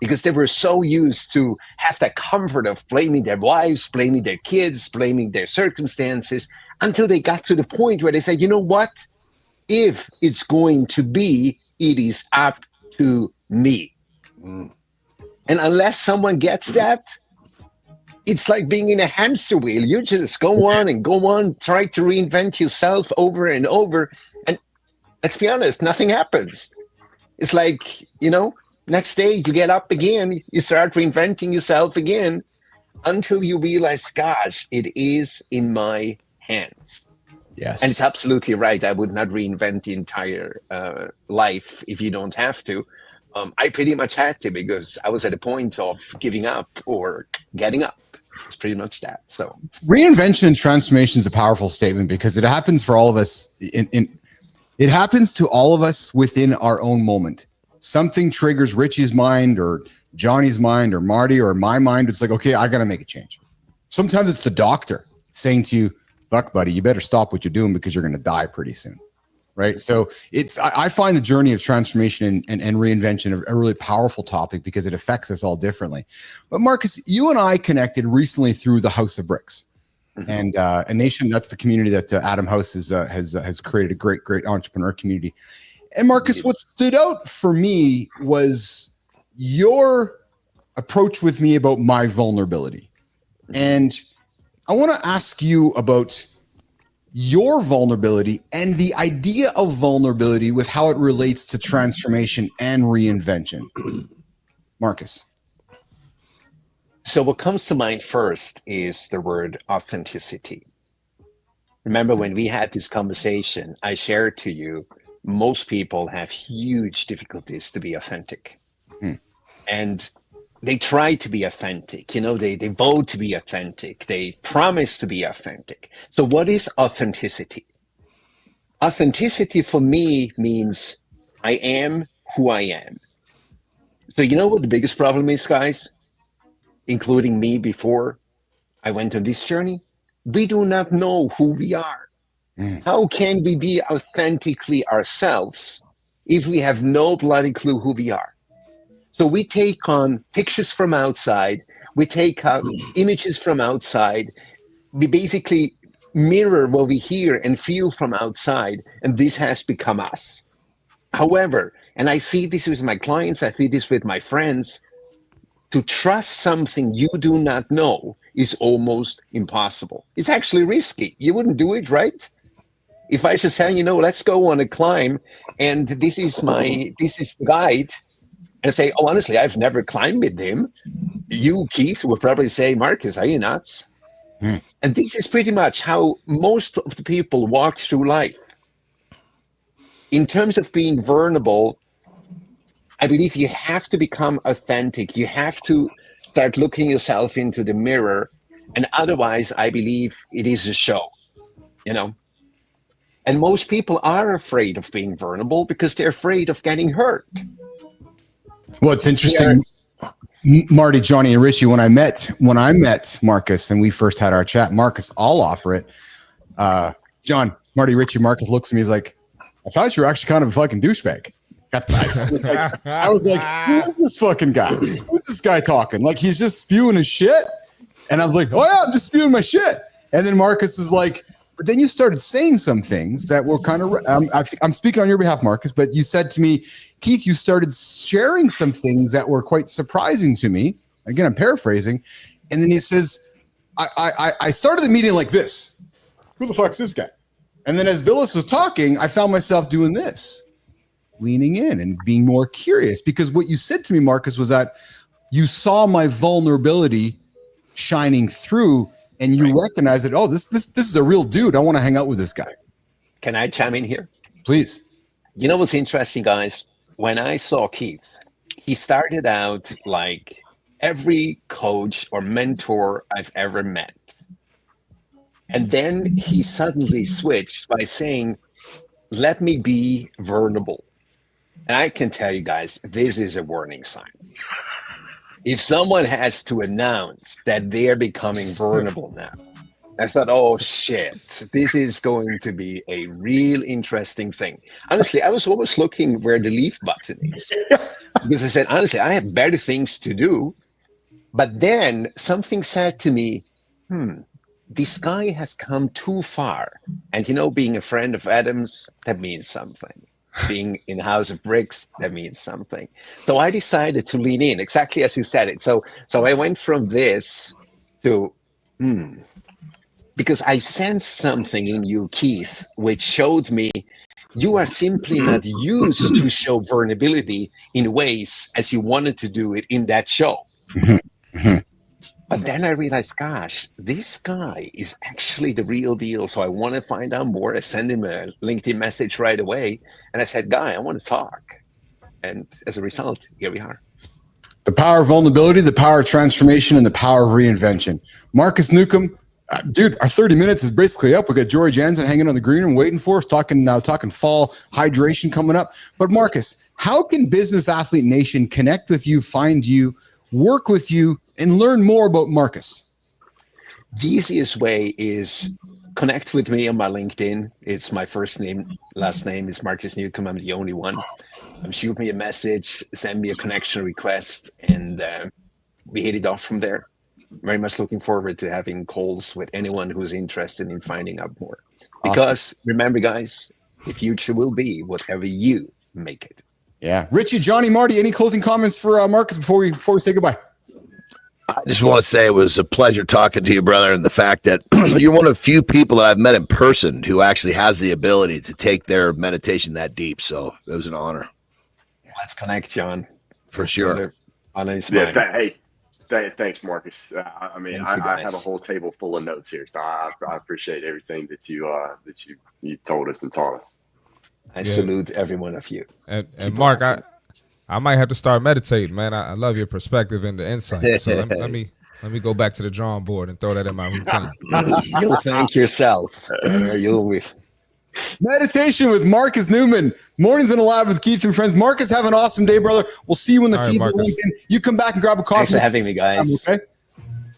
because they were so used to have that comfort of blaming their wives, blaming their kids, blaming their circumstances, until they got to the point where they said, you know what? If it's going to be, it is up to me. And unless someone gets that, it's like being in a hamster wheel. You just go on and go on, try to reinvent yourself over and over. And let's be honest, nothing happens. It's like, next day you get up again, you start reinventing yourself again until you realize, gosh, it is in my hands. Yes. And it's absolutely right. I would not reinvent the entire life if you don't have to. I pretty much had to, because I was at a point of giving up or getting up. It's pretty much that. So reinvention and transformation is a powerful statement, because it happens for all of us. It happens to all of us within our own moment. Something triggers Richie's mind or Johnny's mind or Marty or my mind. It's like, okay, I got to make a change. Sometimes it's the doctor saying to you, fuck, buddy, you better stop what you're doing because you're going to die pretty soon. Right. So I find the journey of transformation and reinvention a really powerful topic, because it affects us all differently. But Markus, you and I connected recently through the House of Bricks. And a nation, that's the community that Adam House has created, a great entrepreneur community. And Markus, what stood out for me was your approach with me about my vulnerability. And I want to ask you about your vulnerability and the idea of vulnerability with how it relates to transformation and reinvention. Markus. So what comes to mind first is the word authenticity. Remember when we had this conversation, I shared to you, most people have huge difficulties to be authentic. And they try to be authentic. They vote to be authentic. They promise to be authentic. So what is authenticity? Authenticity for me means I am who I am. So you know what the biggest problem is, guys? Including me before I went on this journey? We do not know who we are. How can we be authentically ourselves if we have no bloody clue who we are? So we take on pictures from outside, we take on images from outside, we basically mirror what we hear and feel from outside, and this has become us. However, and I see this with my clients, I see this with my friends, to trust something you do not know is almost impossible. It's actually risky. You wouldn't do it, right? If I just say, let's go on a climb, and this is the guide, and say, oh, honestly, I've never climbed with him. You, Keith, would probably say, Markus, are you nuts? And this is pretty much how most of the people walk through life. In terms of being vulnerable, I believe you have to become authentic. You have to start looking yourself into the mirror. And otherwise, I believe it is a show, And most people are afraid of being vulnerable because they're afraid of getting hurt. Well, it's interesting, Marty, Johnny, and Richie. When I met Markus and we first had our chat, Markus, I'll offer it. John, Marty, Richie, Markus looks at me. He's like, "I thought you were actually kind of a fucking douchebag." I was like, "Who is this fucking guy? Who's this guy talking? Like he's just spewing his shit?" And I was like, "Oh yeah, I'm just spewing my shit." And then Markus is like, "But then you started saying some things that were kind of, I'm speaking on your behalf, Markus, but you said to me, Keith, you started sharing some things that were quite surprising to me." Again, I'm paraphrasing. And then he says, I started the meeting like this. Who the fuck's this guy? And then as Bilous was talking, I found myself doing this, leaning in and being more curious, because what you said to me, Markus, was that you saw my vulnerability shining through. And you recognize that, oh, this is a real dude. I want to hang out with this guy. Can I chime in here? Please. You know what's interesting, guys? When I saw Keith, he started out like every coach or mentor I've ever met. And then he suddenly switched by saying, let me be vulnerable. And I can tell you guys, this is a warning sign. If someone has to announce that they're becoming vulnerable now, I thought, oh shit, this is going to be a real interesting thing. Honestly, I was always looking where the leave button is because I said, honestly, I have better things to do. But then something said to me, this guy has come too far. And being a friend of Adam's, that means something. Being in House of Bricks, that means something. So I decided to lean in, exactly as you said it. So I went from this to, because I sensed something in you, Keith, which showed me you are simply not used to show vulnerability in ways as you wanted to do it in that show. But then I realized, gosh, this guy is actually the real deal. So I want to find out more. I sent him a LinkedIn message right away. And I said, Guy, I want to talk. And as a result, here we are. The power of vulnerability, the power of transformation, and the power of reinvention. Markus Neukom, dude, our 30 minutes is basically up. We got Jory Janzen hanging on the green room waiting for us, talking fall hydration coming up. But Markus, how can Business Athlete Nation connect with you, find you, work with you, and learn more about Markus? The easiest way is connect with me on my LinkedIn. It's my first name, last name is Markus Neukom. I'm the only one. Shoot me a message, send me a connection request, and we hit it off from there. Very much looking forward to having calls with anyone who's interested in finding out more. Because remember, guys, the future will be whatever you make it. Yeah. Richie, Johnny, Marty, any closing comments for Markus before we say goodbye? I just want to say it was a pleasure talking to you, brother, and the fact that you're one of the few people that I've met in person who actually has the ability to take their meditation that deep. So it was an honor. Let's connect, John. For sure. Thanks, Markus. I have a whole table full of notes here, so I appreciate everything that you told us and taught us. I salute every one of you. And Mark, I might have to start meditating, man. I love your perspective and the insight. So let me go back to the drawing board and throw that in my routine. You'll thank yourself. You'll with meditation with Markus Neukom. Mornings in the lab with Keith and friends. Markus, have an awesome day, brother. We'll see you in the feeds of LinkedIn. You come back and grab a coffee. Thanks for having me, guys. Okay.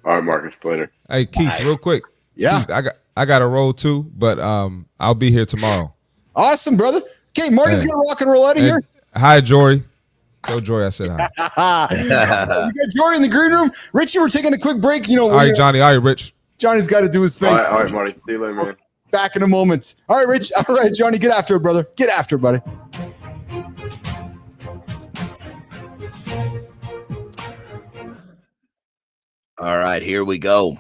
All right, Markus. Later. Hey, Keith, real quick. Yeah, Keith, I got a roll too, but I'll be here tomorrow. Awesome, brother. Okay, Marty's gonna rock and roll out of here. Hi, Jory. Tell Jory I said hi. We got Jory in the green room. Richie, we're taking a quick break. All right, Johnny. All right, Rich. Johnny's got to do his thing. All right, Marty. See you later, man. Back in a moment. All right, Rich. All right, Johnny, get after it, brother. Get after it, buddy. All right, here we go.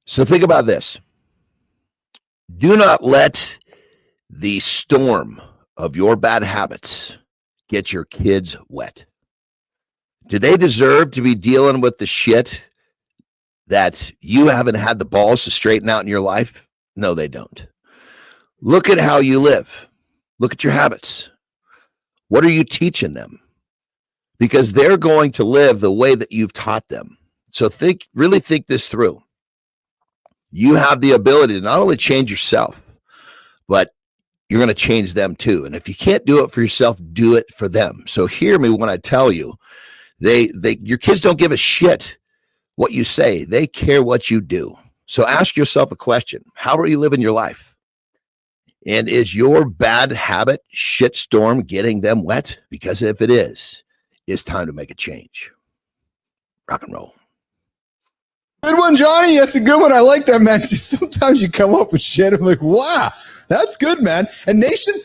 So think about this. Do not let the storm of your bad habits get your kids wet. Do they deserve to be dealing with the shit that you haven't had the balls to straighten out in your life? No, they don't. Look at how you live. Look at your habits. What are you teaching them? Because they're going to live the way that you've taught them. So really think this through. You have the ability to not only change yourself, but you're going to change them too. And if you can't do it for yourself, do it for them. So hear me when I tell you, your kids don't give a shit what you say. They care what you do. So ask yourself a question. How are you living your life? And is your bad habit shitstorm getting them wet? Because if it is, it's time to make a change. Rock and roll. Good one, Johnny. That's a good one. I like that, man. Sometimes you come up with shit. I'm like, wow, that's good, man. And Nation,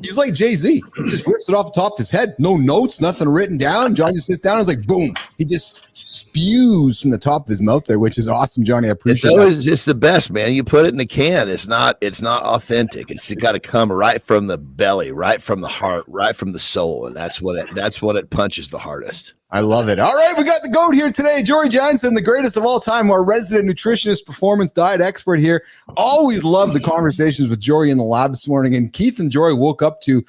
he's like Jay-Z. He just rips it off the top of his head. No notes, nothing written down. Johnny just sits down and is like, boom. He just spews from the top of his mouth there, which is awesome, Johnny. I appreciate it. It's always just the best, man. You put it in a can. It's not authentic. It's got to come right from the belly, right from the heart, right from the soul. And that's what it punches the hardest. I love it. All right, we got the GOAT here today, Jory Janzen, the greatest of all time, our resident nutritionist, performance diet expert here. Always love the conversations with Jory in the lab this morning. And Keith and Jory woke up to,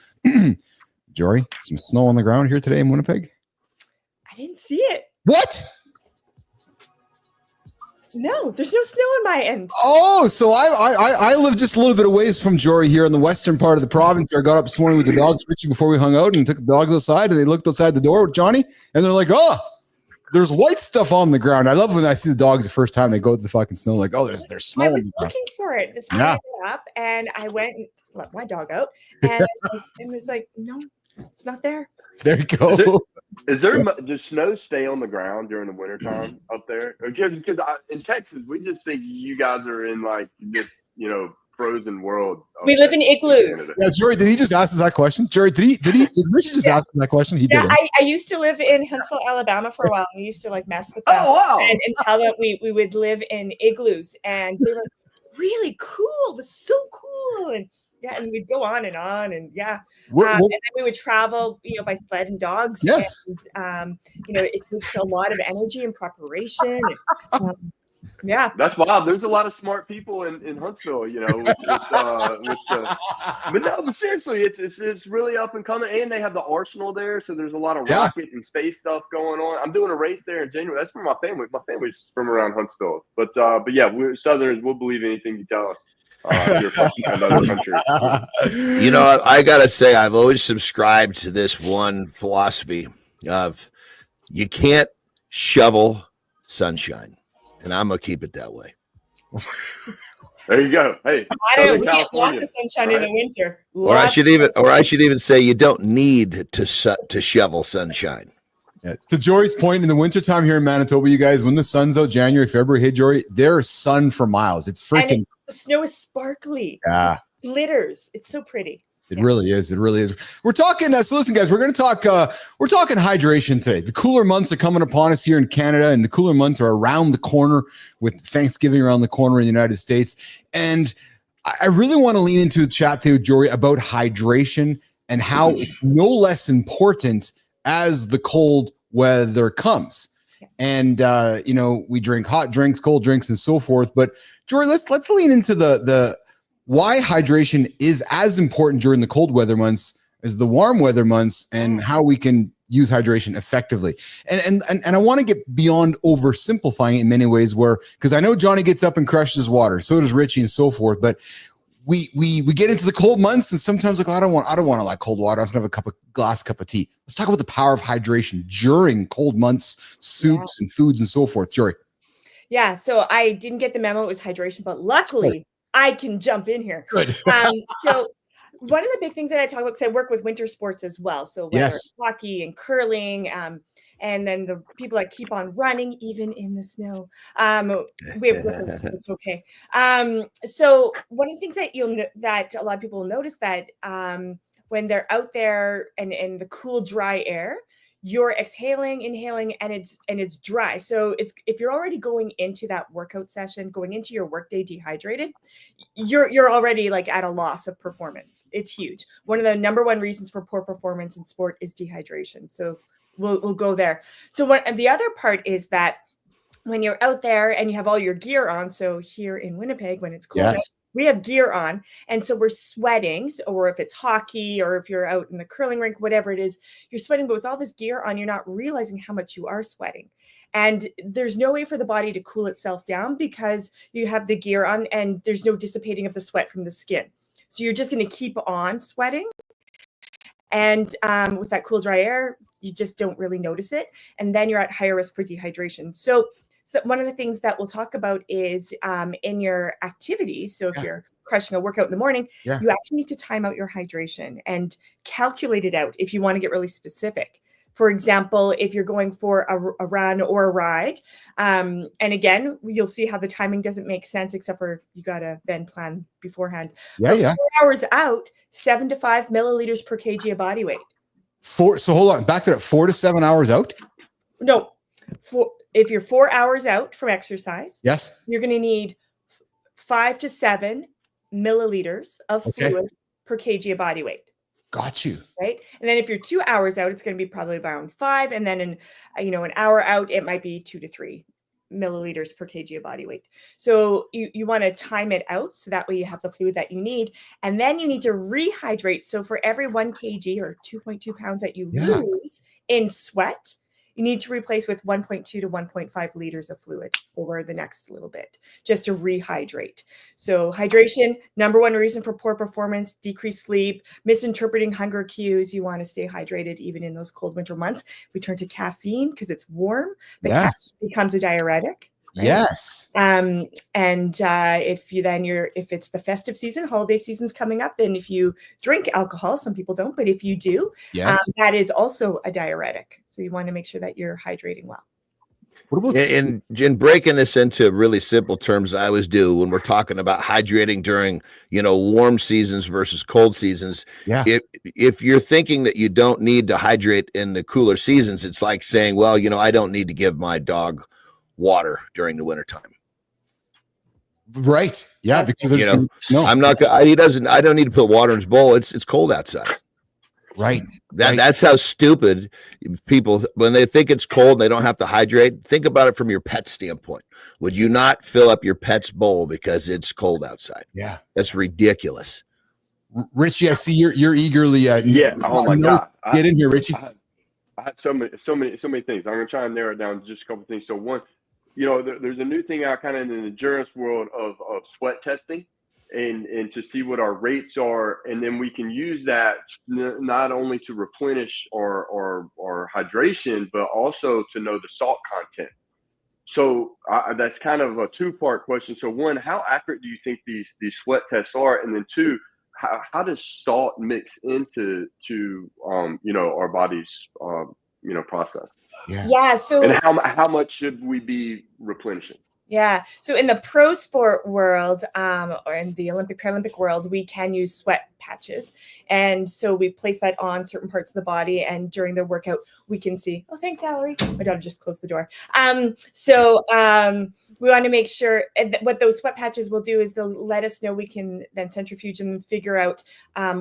Jory, some snow on the ground here today in Winnipeg. I didn't see it. What? No, there's no snow on my end. Oh, so I live just a little bit away from Jory here in the western part of the province. I got up this morning with the dogs, Richie, before we hung out, and took the dogs outside, and they looked outside the door with Johnny, and they're like, oh, there's white stuff on the ground. I love when I see the dogs the first time they go to the fucking snow, like, oh, there's snow. I on was the ground. looking for it this morning. Yeah. I got up and I went and let my dog out, and it was like, no, it's not there. There you go. Does snow stay on the ground during the wintertime up there? Because in Texas, we just think you guys are in like this, frozen world. We live in igloos. Canada. Yeah, Jory, did he just ask us that question? Jory, did Richie just ask him that question? He Yeah, did. I used to live in Huntsville, Alabama for a while. And we used to like mess with them. Oh, wow. And tell them we would live in igloos, and they were really cool. It was so cool. And yeah, and we'd go on, and yeah. And then we would travel, by sled and dogs. Yes. And, it takes a lot of energy and preparation. Yeah. That's wild. There's a lot of smart people in Huntsville, but seriously, it's really up and coming, and they have the arsenal there, so there's a lot of rocket and space stuff going on. I'm doing a race there in January. That's for my family. My family's from around Huntsville, but yeah, we're Southerners. We'll believe anything you tell us. You're from another country. I gotta say, I've always subscribed to this one philosophy of you can't shovel sunshine. And I'm gonna keep it that way. There you go. Hey, we get lots of sunshine in the winter. Or I should even say you don't need to shovel sunshine. Yeah. To Jory's point, in the wintertime here in Manitoba, you guys, when the sun's out, January, February, hey Jory, there's sun for miles. It's freaking. The snow is sparkly. Yeah. Glitters. It's so pretty. It really is. It really is. We're talking. So listen, guys, we're going to talk. We're talking hydration today. The cooler months are coming upon us here in Canada, and the cooler months are around the corner with Thanksgiving around the corner in the United States. And I really want to lean into the chat to Jory about hydration and how it's no less important as the cold weather comes. And we drink hot drinks, cold drinks, and so forth. But Jory, let's lean into the why hydration is as important during the cold weather months as the warm weather months, and how we can use hydration effectively. And I want to get beyond oversimplifying it in many ways, because I know Johnny gets up and crushes water, so does Richie and so forth, but we get into the cold months and sometimes like, I don't want to like cold water. I have to have a glass cup of tea. Let's talk about the power of hydration during cold months, soups and foods and so forth. Jory. Yeah. So I didn't get the memo. It was hydration, but luckily I can jump in here. Good. So one of the big things that I talk about, because I work with winter sports as well. So whether it's hockey and curling, and then the people that keep on running, even in the snow, it's okay. So one of the things that a lot of people will notice that when they're out there and in the cool, dry air, you're exhaling, inhaling, and it's dry. So if you're already going into that workout session, going into your workday dehydrated, you're already like at a loss of performance. It's huge. One of the number one reasons for poor performance in sport is dehydration. So we'll go there. So the other part is that when you're out there and you have all your gear on, so here in Winnipeg, when it's cold, we have gear on, and so we're sweating. Or if it's hockey, or if you're out in the curling rink, whatever it is, you're sweating. But with all this gear on, you're not realizing how much you are sweating. And there's no way for the body to cool itself down because you have the gear on, and there's no dissipating of the sweat from the skin. So you're just going to keep on sweating. And with that cool, dry air, you just don't really notice it. And then you're at higher risk for dehydration. So one of the things that we'll talk about is in your activities. So if you're crushing a workout in the morning, you actually need to time out your hydration and calculate it out if you want to get really specific. For example, if you're going for a run or a ride, and again, you'll see how the timing doesn't make sense, except for you got to then plan beforehand. 4 hours out, 7 to 5 milliliters per kg of body weight. So hold on, back to that, 4 to 7 hours out? No, if you're 4 hours out from exercise, you're going to need 5 to 7 milliliters of fluid per kg of body weight. Got you. Right. And then if you're 2 hours out, it's going to be probably around 5. And then an hour out, it might be 2 to 3 milliliters per kg of body weight. So you want to time it out so that way you have the fluid that you need. And then you need to rehydrate. So for every 1 kg or 2.2 pounds that you lose in sweat, you need to replace with 1.2 to 1.5 liters of fluid over the next little bit, just to rehydrate. So hydration, number one reason for poor performance, decreased sleep, misinterpreting hunger cues. You want to stay hydrated even in those cold winter months. We turn to caffeine because it's warm, but Yes. caffeine becomes a diuretic. Right? Yes. If it's the festive season, holiday season's coming up, then if you drink alcohol, some people don't, but if you do, Yes. that is also a diuretic. So you want to make sure that you're hydrating well. What about in breaking this into really simple terms, I always do when we're talking about hydrating during, warm seasons versus cold seasons. Yeah. If you're thinking that you don't need to hydrate in the cooler seasons, it's like saying, well, I don't need to give my dog water during the wintertime. Right. Yeah, because there's I'm not gonna, I don't need to put water in his bowl. It's cold outside. Right. That's how stupid people, when they think it's cold and they don't have to hydrate, think about it from your pet standpoint. Would you not fill up your pet's bowl because it's cold outside? Yeah. That's ridiculous. Richie, I see you're eagerly yeah. Oh my God. Get in here, Richie. I had so many things. I'm gonna try and narrow it down to just a couple of things. So one, there's a new thing out kind of in the endurance world of sweat testing, and to see what our rates are, and then we can use that not only to replenish our hydration, but also to know the salt content. So that's kind of a two-part question. So one, how accurate do you think these sweat tests are, and then two, how does salt mix into our body's process? Yeah. So and how much should we be replenishing? Yeah. So in the pro sport world, or in the Olympic Paralympic world, we can use sweat patches. And so we place that on certain parts of the body. And during the workout, we can see, oh, thanks, Valerie. My daughter just closed the door. We want to make sure what those sweat patches will do is they'll let us know. We can then centrifuge and figure out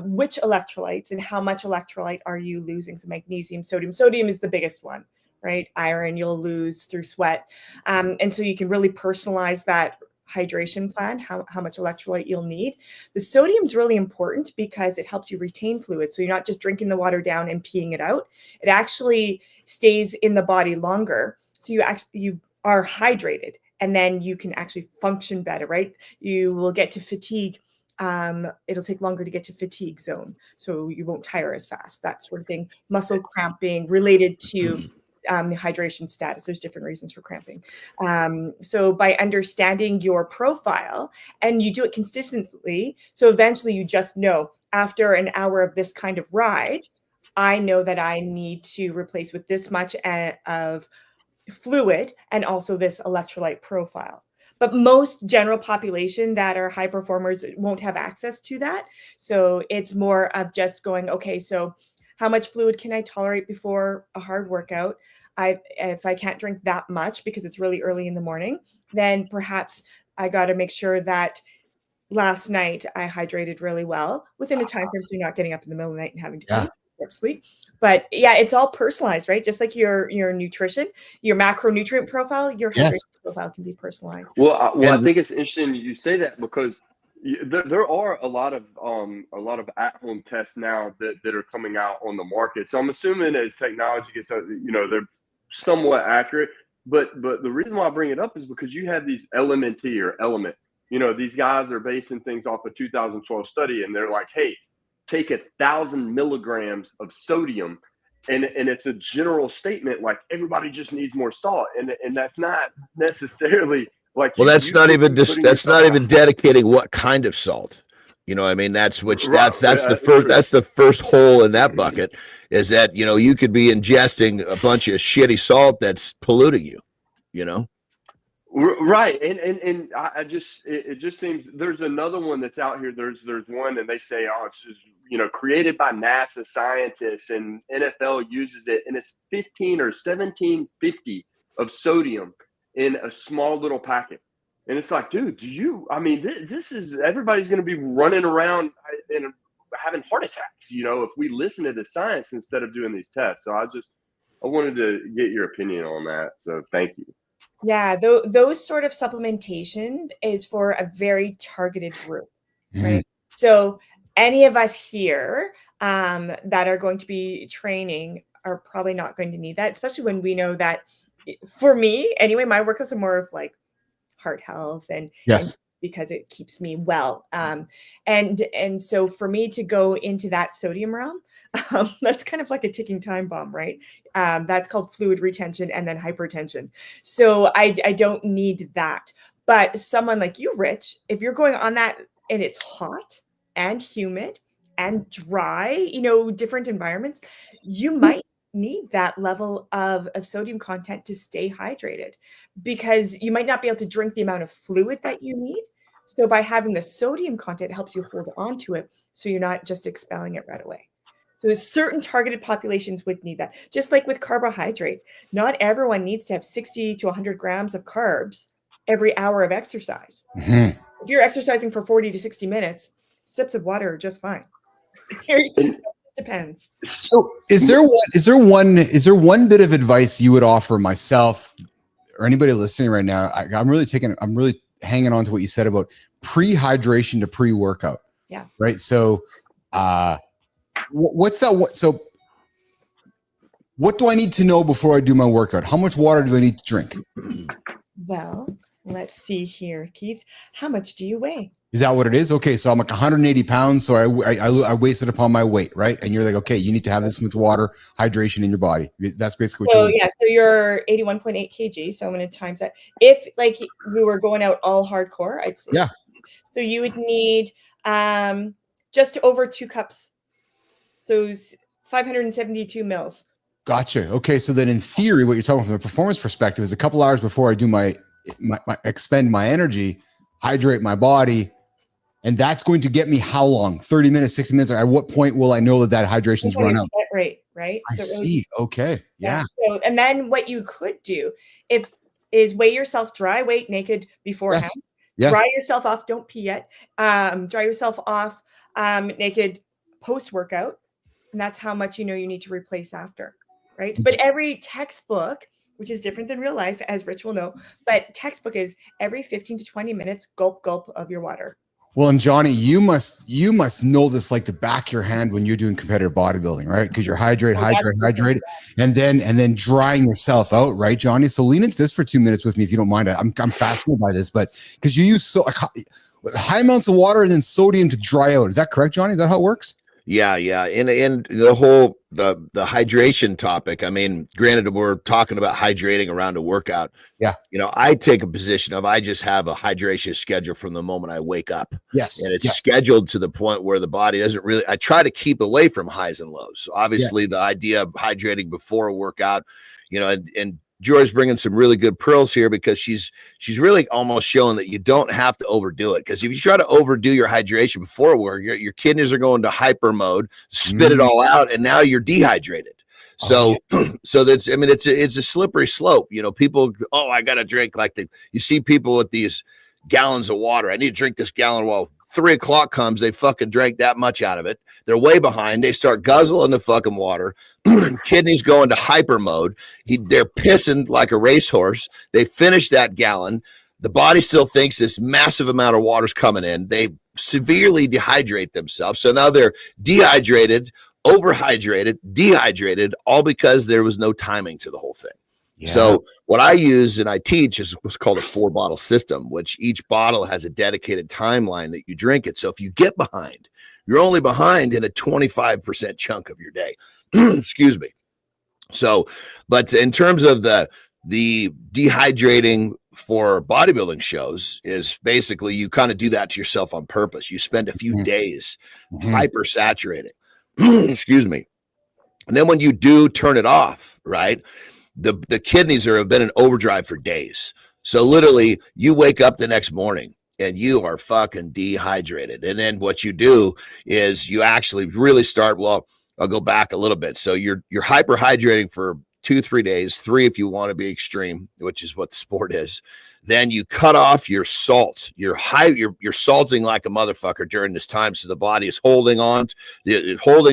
which electrolytes and how much electrolyte are you losing. So magnesium, sodium. Sodium is the biggest one. Right? Iron you'll lose through sweat. And so you can really personalize that hydration plan, how much electrolyte you'll need. The sodium is really important because it helps you retain fluid. So you're not just drinking the water down and peeing it out. It actually stays in the body longer. So you are hydrated, and then you can actually function better, right? You will get to fatigue. It'll take longer to get to fatigue zone. So you won't tire as fast, that sort of thing. Muscle cramping related to the hydration status. There's different reasons for cramping. So by understanding your profile, and you do it consistently, so eventually you just know after an hour of this kind of ride, I know that I need to replace with this much of fluid and also this electrolyte profile. But most general population that are high performers won't have access to that. So it's more of just going, okay, so how much fluid can I tolerate before a hard workout? If I can't drink that much because it's really early in the morning, then perhaps I got to make sure that last night I hydrated really well within a time frame, so you're not getting up in the middle of the night and having to pee or sleep. But yeah, it's all personalized, right? Just like your nutrition, your macronutrient profile, your hydration profile can be personalized. Well, I think it's interesting you say that, because there are a lot of at-home tests now that are coming out on the market. So I'm assuming as technology gets, they're somewhat accurate. But the reason why I bring it up is because you have these LMNT or element. These guys are basing things off a 2012 study, and they're like, hey, take 1,000 milligrams of sodium, and it's a general statement like everybody just needs more salt, and that's not necessarily. That's not even dedicating what kind of salt. I mean, that's the first hole in that bucket, is that, you could be ingesting a bunch of shitty salt that's polluting you, Right. And I just, it just seems there's another one that's out here. There's one, and they say, oh, it's just, created by NASA scientists, and NFL uses it, and it's 15 or 1750 of sodium in a small little packet. And it's like, dude, this is, everybody's going to be running around and having heart attacks, if we listen to the science instead of doing these tests. So I wanted to get your opinion on that. So thank you. Yeah, those sort of supplementation is for a very targeted group, right? So any of us here that are going to be training are probably not going to need that, especially when we know that, for me anyway, my workouts are more of like heart health and because it keeps me well. And so for me to go into that sodium realm, that's kind of like a ticking time bomb, right? That's called fluid retention and then hypertension. So I don't need that. But someone like you, Rich, if you're going on that and it's hot and humid and dry, you know, different environments, you might need that level of sodium content to stay hydrated, because you might not be able to drink the amount of fluid that you need. So by having the sodium content, it helps you hold on to it, so you're not just expelling it right away. So certain targeted populations would need that. Just like with carbohydrate, not everyone needs to have 60 to 100 grams of carbs every hour of exercise. If you're exercising for 40 to 60 minutes, sips of water are just fine. It depends. So is there one bit of advice you would offer myself or anybody listening right now? I'm really hanging on to what you said about pre-hydration to pre-workout. Yeah. Right. So what's that? So what do I need to know before I do my workout? How much water do I need to drink? Well, let's see here, Keith. How much do you weigh? Is that what it is? Okay, so I'm like 180 pounds, so I wasted upon my weight, right? And you're like, okay, you need to have this much water, hydration in your body. That's basically what you're. Yeah, so you're 81.8 kg. So I'm going to times that. If like we were going out all hardcore, I'd say. Yeah. So you would need just over 2 cups. So 572 mils. Gotcha. Okay, so then in theory, what you're talking from the performance perspective is a couple hours before I do my expend my energy, hydrate my body. And that's going to get me how long? 30 minutes, 60 minutes? Or at what point will I know that hydration's run out? Sweat rate, right? I see. Okay. Yeah. So, and then what you could do is weigh yourself dry, weight naked beforehand. Yes. Dry yourself off. Don't pee yet. Dry yourself off naked post-workout. And that's how much you know you need to replace after, right? But every textbook, which is different than real life, as Rich will know, but textbook is every 15 to 20 minutes, gulp of your water. Well, and Johnny, you must know this like the back of your hand when you're doing competitive bodybuilding, right? Because you're hydrate, and then drying yourself out, right, Johnny? So lean into this for 2 minutes with me if you don't mind. I'm fascinated by this, but because you use high amounts of water and then sodium to dry out. Is that correct, Johnny? Is that how it works? Yeah. And the whole the hydration topic. I mean, granted, we're talking about hydrating around a workout. Yeah. You know, I take a position of I just have a hydration schedule from the moment I wake up. Yes. And it's scheduled to the point where the body doesn't really, I try to keep away from highs and lows. So obviously the idea of hydrating before a workout, you know, and Jory's bringing some really good pearls here because she's really almost showing that you don't have to overdo it. Because if you try to overdo your hydration before work, your kidneys are going to hyper mode, spit it all out, and now you're dehydrated. So, so that's, I mean, it's a slippery slope. You know, people, I got to drink you see people with these gallons of water. I need to drink this gallon. Well, 3 o'clock comes, they fucking drank that much out of it. They're way behind. They start guzzling the fucking water. Kidneys go into hyper mode. They're pissing like a racehorse. They finish that gallon. The body still thinks this massive amount of water's coming in. They severely dehydrate themselves. So now they're dehydrated, overhydrated, dehydrated, all because there was no timing to the whole thing. Yeah. So what I use and I teach is what's called a 4-bottle system, which each bottle has a dedicated timeline that you drink it. So if you get behind, you're only behind in a 25% chunk of your day. Excuse me. So, but in terms of the dehydrating for bodybuilding shows is basically you kind of do that to yourself on purpose. You spend a few days hypersaturating. Excuse me. And then when you do turn it off, right? The kidneys have been in overdrive for days. So literally you wake up the next morning and you are fucking dehydrated. And then what you do is you actually really start, well, I'll go back a little bit. So you're hyperhydrating for 2-3 days, 3 if you want to be extreme, which is what the sport is. Then you cut off your salt. You're salting like a motherfucker during this time. So the body is holding,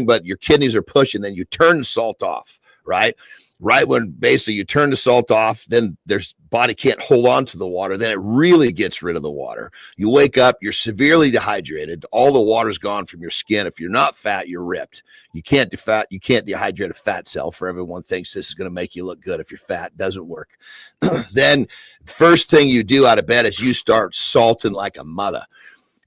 but your kidneys are pushing. Then you turn the salt off, right? right when basically you turn the salt off, then there's body can't hold on to the water. Then it really gets rid of the water. You wake up, you're severely dehydrated. All the water's gone from your skin. If you're not fat, you're ripped. You can't dehydrate a fat cell. For everyone thinks this is going to make you look good if you're fat. It doesn't work. Then first thing you do out of bed is you start salting like a mother.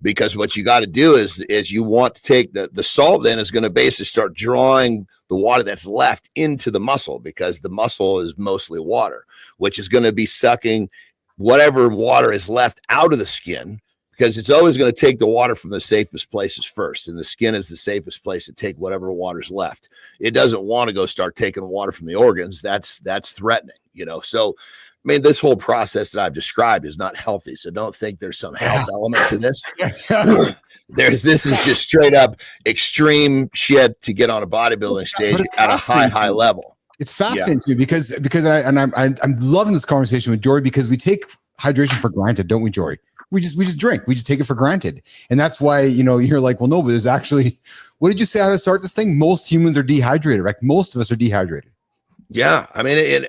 Because what you got to do is you want to take the salt, then is going to basically start drawing the water that's left into the muscle, because the muscle is mostly water, which is going to be sucking whatever water is left out of the skin, because it's always going to take the water from the safest places first. And the skin is the safest place to take whatever water's left. It doesn't want to go start taking water from the organs. That's threatening, So I mean, this whole process that I've described is not healthy. So don't think there's some health element to this. This is just straight up extreme shit to get on a bodybuilding stage at a high level. It's fascinating too, because I'm loving this conversation with Jory, because we take hydration for granted, don't we, Jory? We just drink. We just take it for granted. And that's why, you're like, well, no, but there's actually, what did you say how to start this thing? Most humans are dehydrated, right? Most of us are dehydrated. Yeah, I mean,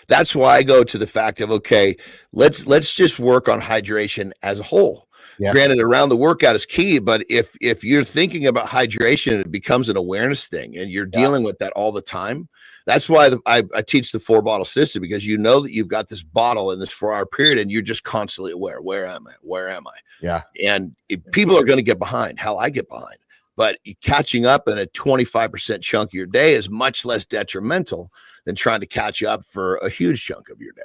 that's why I go to the fact of, okay, let's just work on hydration as a whole. Yes. Granted, around the workout is key, but if you're thinking about hydration, it becomes an awareness thing, and you're dealing with that all the time. That's why I teach the 4-bottle system, because you know that you've got this bottle in this 4-hour period, and you're just constantly aware. Where am I? Where am I? Yeah. And people are going to get behind. Hell, I get behind. But catching up in a 25% chunk of your day is much less detrimental than trying to catch up for a huge chunk of your day.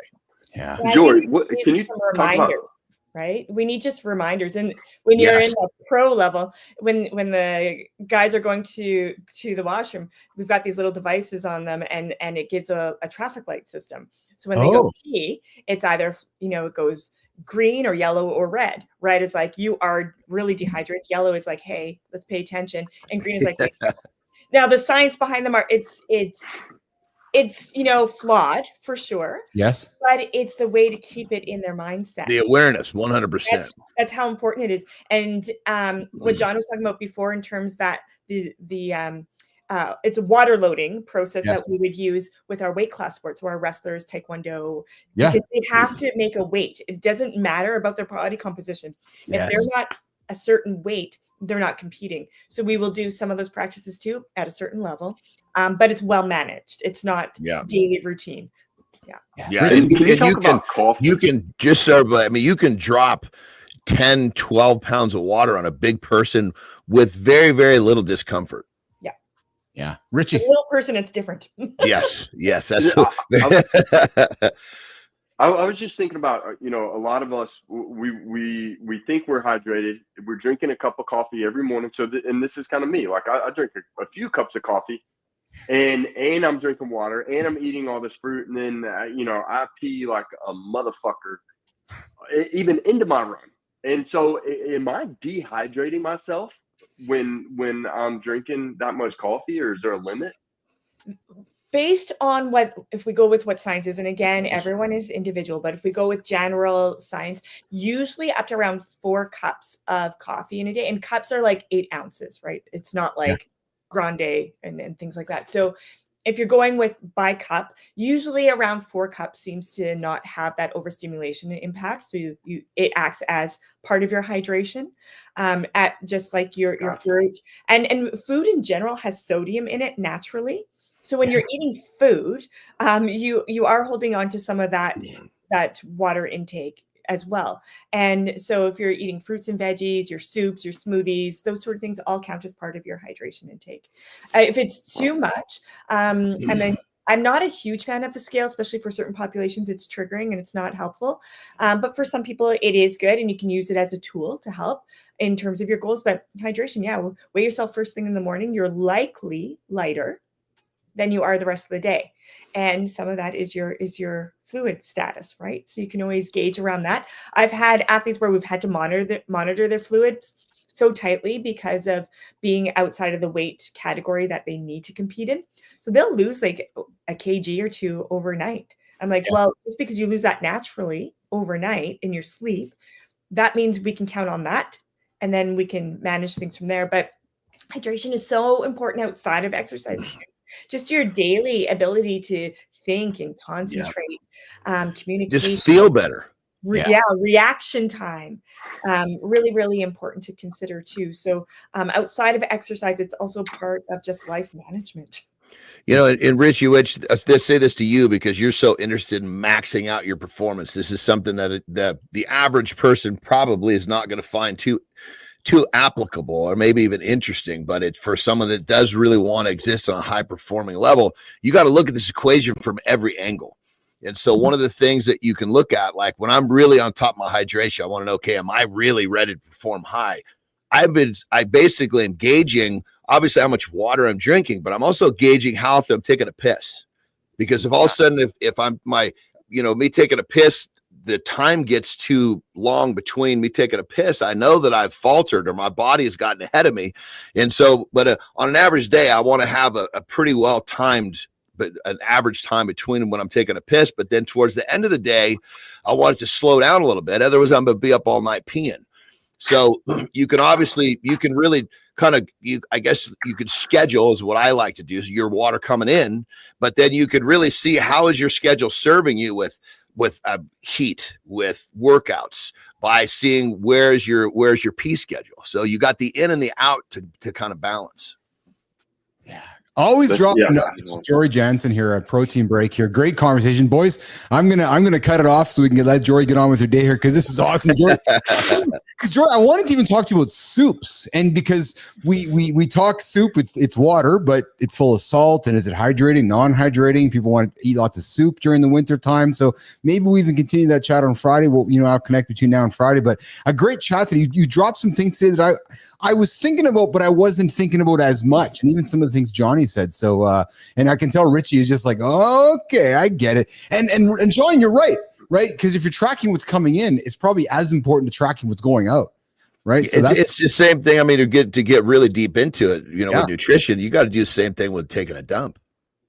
Yeah. Jory, can you talk reminders, about? Right? We need just reminders. And when you're in the pro level, when the guys are going to the washroom, we've got these little devices on them, and it gives a traffic light system. So when they go pee, it's either, it goes green or yellow or red. Red is like, you are really dehydrated. Yellow is like, hey, let's pay attention. And green is like, wait. Now the science behind them it's flawed for sure. Yes. But it's the way to keep it in their mindset. The awareness, 100%. That's how important it is. And what John was talking about before, in terms that it's a water loading process that we would use with our weight class sports, where our wrestlers, taekwondo, because they have to make a weight. It doesn't matter about their body composition. If they're not a certain weight, they're not competing. So we will do some of those practices too at a certain level, but it's well managed. It's not daily routine. Yeah. And you can just serve, I mean, you can drop 10, 12 pounds of water on a big person with very, very little discomfort. Yeah. Richie. A little person, it's different. Yes. That's I was just thinking about, a lot of us, we think we're hydrated. We're drinking a cup of coffee every morning. So, and this is kind of me. Like I drink a few cups of coffee, and I'm drinking water, and I'm eating all this fruit, and then I pee like a motherfucker, even into my run. And so, am I dehydrating myself when I'm drinking that much coffee, or is there a limit? Based on if we go with what science is, and again, everyone is individual, but if we go with general science, usually up to around 4 cups of coffee in a day, and cups are like 8 ounces, right? It's not like grande and things like that. So if you're going with by cup, usually around 4 cups seems to not have that overstimulation impact. So it acts as part of your hydration, at just like your fruit, and food in general has sodium in it naturally. So when you're eating food, you are holding on to some of that water intake as well. And so if you're eating fruits and veggies, your soups, your smoothies, those sort of things all count as part of your hydration intake. If it's too much, I'm not a huge fan of the scale, especially for certain populations. It's triggering and it's not helpful. But for some people, it is good, and you can use it as a tool to help in terms of your goals. But hydration, weigh yourself first thing in the morning. You're likely lighter than you are the rest of the day. And some of that is your fluid status, right? So you can always gauge around that. I've had athletes where we've had to monitor their fluids so tightly because of being outside of the weight category that they need to compete in. So they'll lose like a kg or 2 overnight. I'm like, well, just because you lose that naturally overnight in your sleep, that means we can count on that. And then we can manage things from there. But hydration is so important outside of exercise too. just your daily ability to think and concentrate, communicate. Just feel better. Reaction time. Really, really important to consider too. So outside of exercise, it's also part of just life management. You know, and Richie, which they say this to you because you're so interested in maxing out your performance. This is something that the average person probably is not going to find too applicable or maybe even interesting. But for someone that does really want to exist on a high performing level, you got to look at this equation from every angle. And so one of the things that you can look at, like when I'm really on top of my hydration, I want to know, okay, am I really ready to perform high? I basically am gauging obviously how much water I'm drinking, but I'm also gauging how often I'm taking a piss. Because if all of a sudden, if I'm me taking a piss, the time gets too long between me taking a piss, I know that I've faltered or my body has gotten ahead of me. And so, but on an average day, I want to have a pretty well timed, but an average time between when I'm taking a piss. But then towards the end of the day, I want it to slow down a little bit. Otherwise, I'm going to be up all night peeing. So you can really kind of, I guess you could schedule is what I like to do, is your water coming in, but then you could really see how is your schedule serving you with heat, with workouts, by seeing where's your pee schedule. So you got the in and the out to kind of balance. Yeah. Always dropping nuggets. Jory Janzen here at Protein Break here. Great conversation, boys. I'm gonna cut it off so we can let Jory get on with her day here because this is awesome, Jory. Because Jory, I wanted to even talk to you about soups, and because we talk soup, it's water, but it's full of salt, and is it hydrating, non-hydrating? People want to eat lots of soup during the winter time, so maybe we even continue that chat on Friday. We'll I'll connect between now and Friday, but a great chat today. You dropped some things today that I was thinking about, but I wasn't thinking about as much, and even some of the things Johnny said. So, and I can tell Richie is just like, okay, I get it. And John, you're right? Because if you're tracking what's coming in, it's probably as important to tracking what's going out, right? So it's the same thing. I mean, to get really deep into it, with nutrition, you got to do the same thing with taking a dump.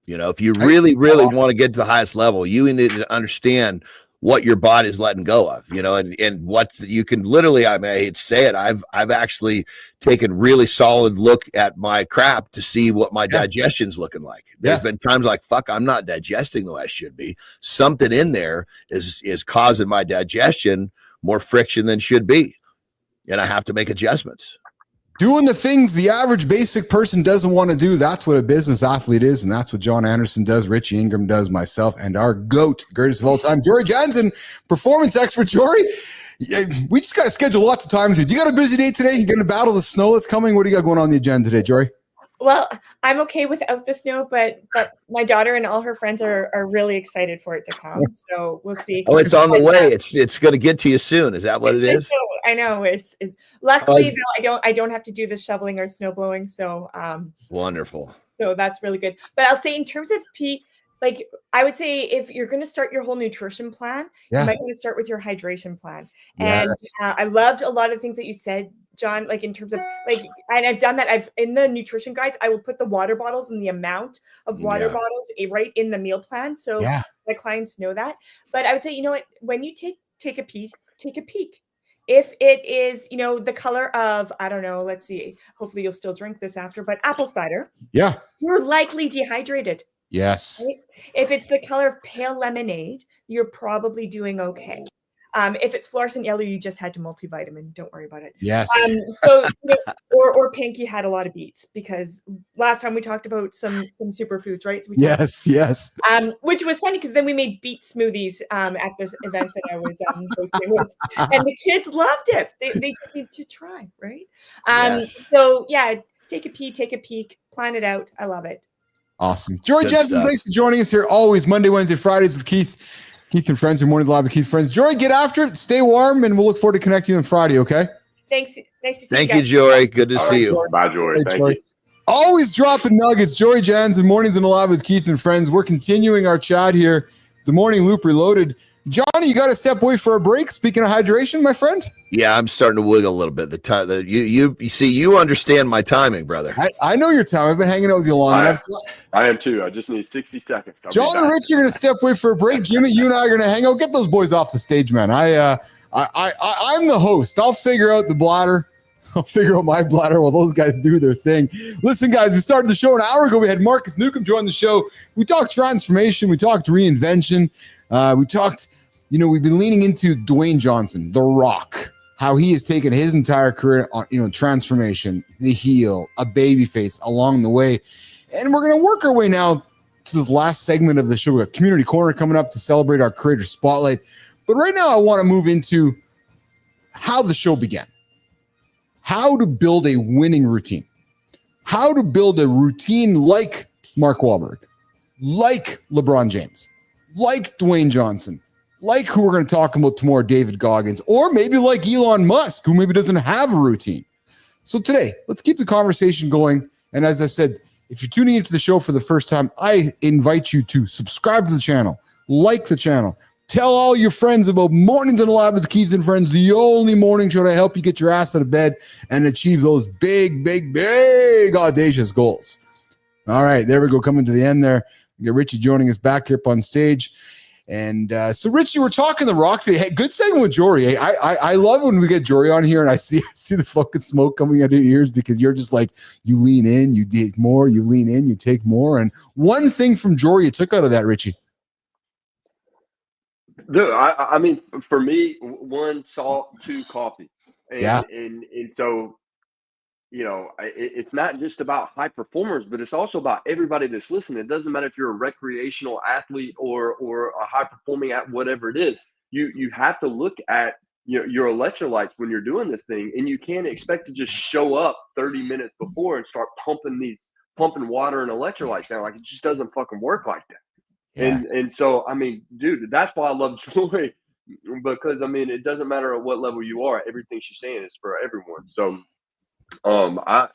If you really want to get to the highest level, you need to understand what your body is letting go of, and what you can literally, I hate to say it, I've actually taken really solid look at my crap to see what my digestion's looking like. There's been times like, fuck, I'm not digesting the way I should be. Something in there is causing my digestion more friction than should be. And I have to make adjustments. Doing the things the average basic person doesn't want to do. That's what a business athlete is, and that's what Jon Andersen does, Richie Ingram does, myself, and our GOAT, the greatest of all time, Jory Janzen, performance expert. Jory, we just got to schedule lots of time with you. Do you got a busy day today? You going to battle the snow that's coming? What do you got going on the agenda today, Jory? Well, I'm okay without the snow, but my daughter and all her friends are really excited for it to come. So we'll see. Oh, it's on the way. It's going to get to you soon. Is that what it is? I know. It's luckily though, I don't have to do the shoveling or snow blowing. So wonderful. So that's really good. But I'll say in terms of pee, like I would say if you're going to start your whole nutrition plan, you might want to start with your hydration plan. And I loved a lot of things that you said, John, like in terms of and I've done that. In the nutrition guides, I will put the water bottles and the amount of water bottles right in the meal plan. So my clients know that. But I would say, when you take a peek. If it is, the color of, I don't know, let's see, hopefully you'll still drink this after, but apple cider. Yeah. You're likely dehydrated. Yes. Right? If it's the color of pale lemonade, you're probably doing okay. If it's fluorescent yellow, you just had to multivitamin. Don't worry about it. Yes. Or pink, you had a lot of beets, because last time we talked about some superfoods, right? So yes. Which was funny because then we made beet smoothies at this event that I was hosting with, and the kids loved it. They just need to try, right? So take a peek, plan it out. I love it. Awesome. Jory Janzen, thanks for joining us here. Always Monday, Wednesday, Fridays with Keith and friends. Your morning live with Keith friends. Jory, get after it. Stay warm, and we'll look forward to connecting you on Friday. Okay. Thanks. Nice to see you. Thank you, Jory. Good to see you. Jory. Bye, Jory. Hey, Thank Jory. you. Always dropping nuggets. Jory Janzen, mornings in the lab with Keith and friends. We're continuing our chat here. The morning loop reloaded. Johnny, you got to step away for a break. Speaking of hydration, my friend. Yeah, I'm starting to wiggle a little bit. You see, you understand my timing, brother. I know your time. I've been hanging out with you long enough. I am too. I just need 60 seconds. John and Rich, you're going to step away for a break. Jimmy, you and I are going to hang out. Get those boys off the stage, man. I'm the host. I'll figure out the bladder. I'll figure out my bladder while those guys do their thing. Listen, guys, we started the show an hour ago. We had Markus Neukom join the show. We talked transformation. We talked reinvention. We talked, we've been leaning into Dwayne Johnson, The Rock, how he has taken his entire career on, transformation, the heel, a baby face along the way. And we're going to work our way now to this last segment of the show. We got Community Corner coming up to celebrate our Creator Spotlight. But right now I want to move into how the show began. How to build a winning routine. How to build a routine like Mark Wahlberg, like LeBron James, like Dwayne Johnson, like who we're going to talk about tomorrow, David Goggins, or maybe like Elon Musk, who maybe doesn't have a routine. So today, let's keep the conversation going. And as I said, if you're tuning into the show for the first time, I invite you to subscribe to the channel, like the channel, tell all your friends about Mornings in Alive with Keith and Friends, the only morning show to help you get your ass out of bed and achieve those big, big, big audacious goals. All right, there we go, coming to the end there. We got Richie joining us back here up on stage. And so, Richie, we're talking The Rock today. Hey, good segment with Jory. Hey, I love when we get Jory on here and I see the fucking smoke coming out of your ears because you're just like, you lean in, you take more, you lean in, you take more. And one thing from Jory you took out of that, Richie. Dude, I mean, for me, 1, salt, 2, coffee. And so, it's not just about high performers, but it's also about everybody that's listening. It doesn't matter if you're a recreational athlete or a high performing at whatever it is. You have to look at your electrolytes when you're doing this thing, and you can't expect to just show up 30 minutes before and start pumping water and electrolytes down. Like, it just doesn't fucking work like that. Yeah. And so, I mean, dude, that's why I love Joy, because I mean, it doesn't matter at what level you are. Everything she's saying is for everyone. So, I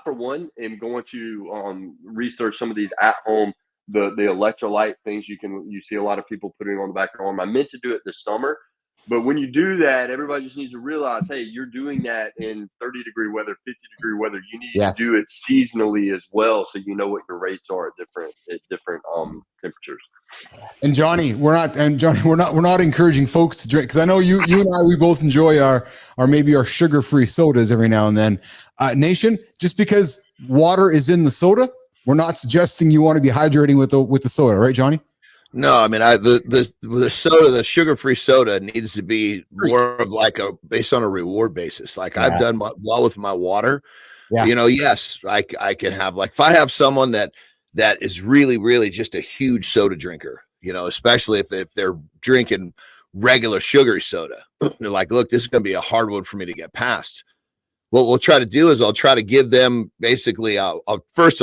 for one am going to research some of these at home the electrolyte things you see a lot of people putting on the back of their arm. I meant to do it this summer, but when you do that, everybody just needs to realize, hey, you're doing that in 30-degree weather, 50-degree weather. You need to do it seasonally as well, so you know what your rates are at different temperatures. And Johnny, we're not encouraging folks to drink, because I know you and I, we both enjoy our maybe our sugar-free sodas every now and then. Nation, just because water is in the soda, we're not suggesting you want to be hydrating with the soda, right, Johnny? No, I mean, the soda, the sugar-free soda needs to be more of like based on a reward basis. Like I've done well with my water. Yeah. Yes, I can have, like, if I have someone that is really, really just a huge soda drinker, especially if they're drinking regular sugary soda, they're like, look, this is going to be a hard one for me to get past. What we'll try to do is I'll try to give them basically, I'll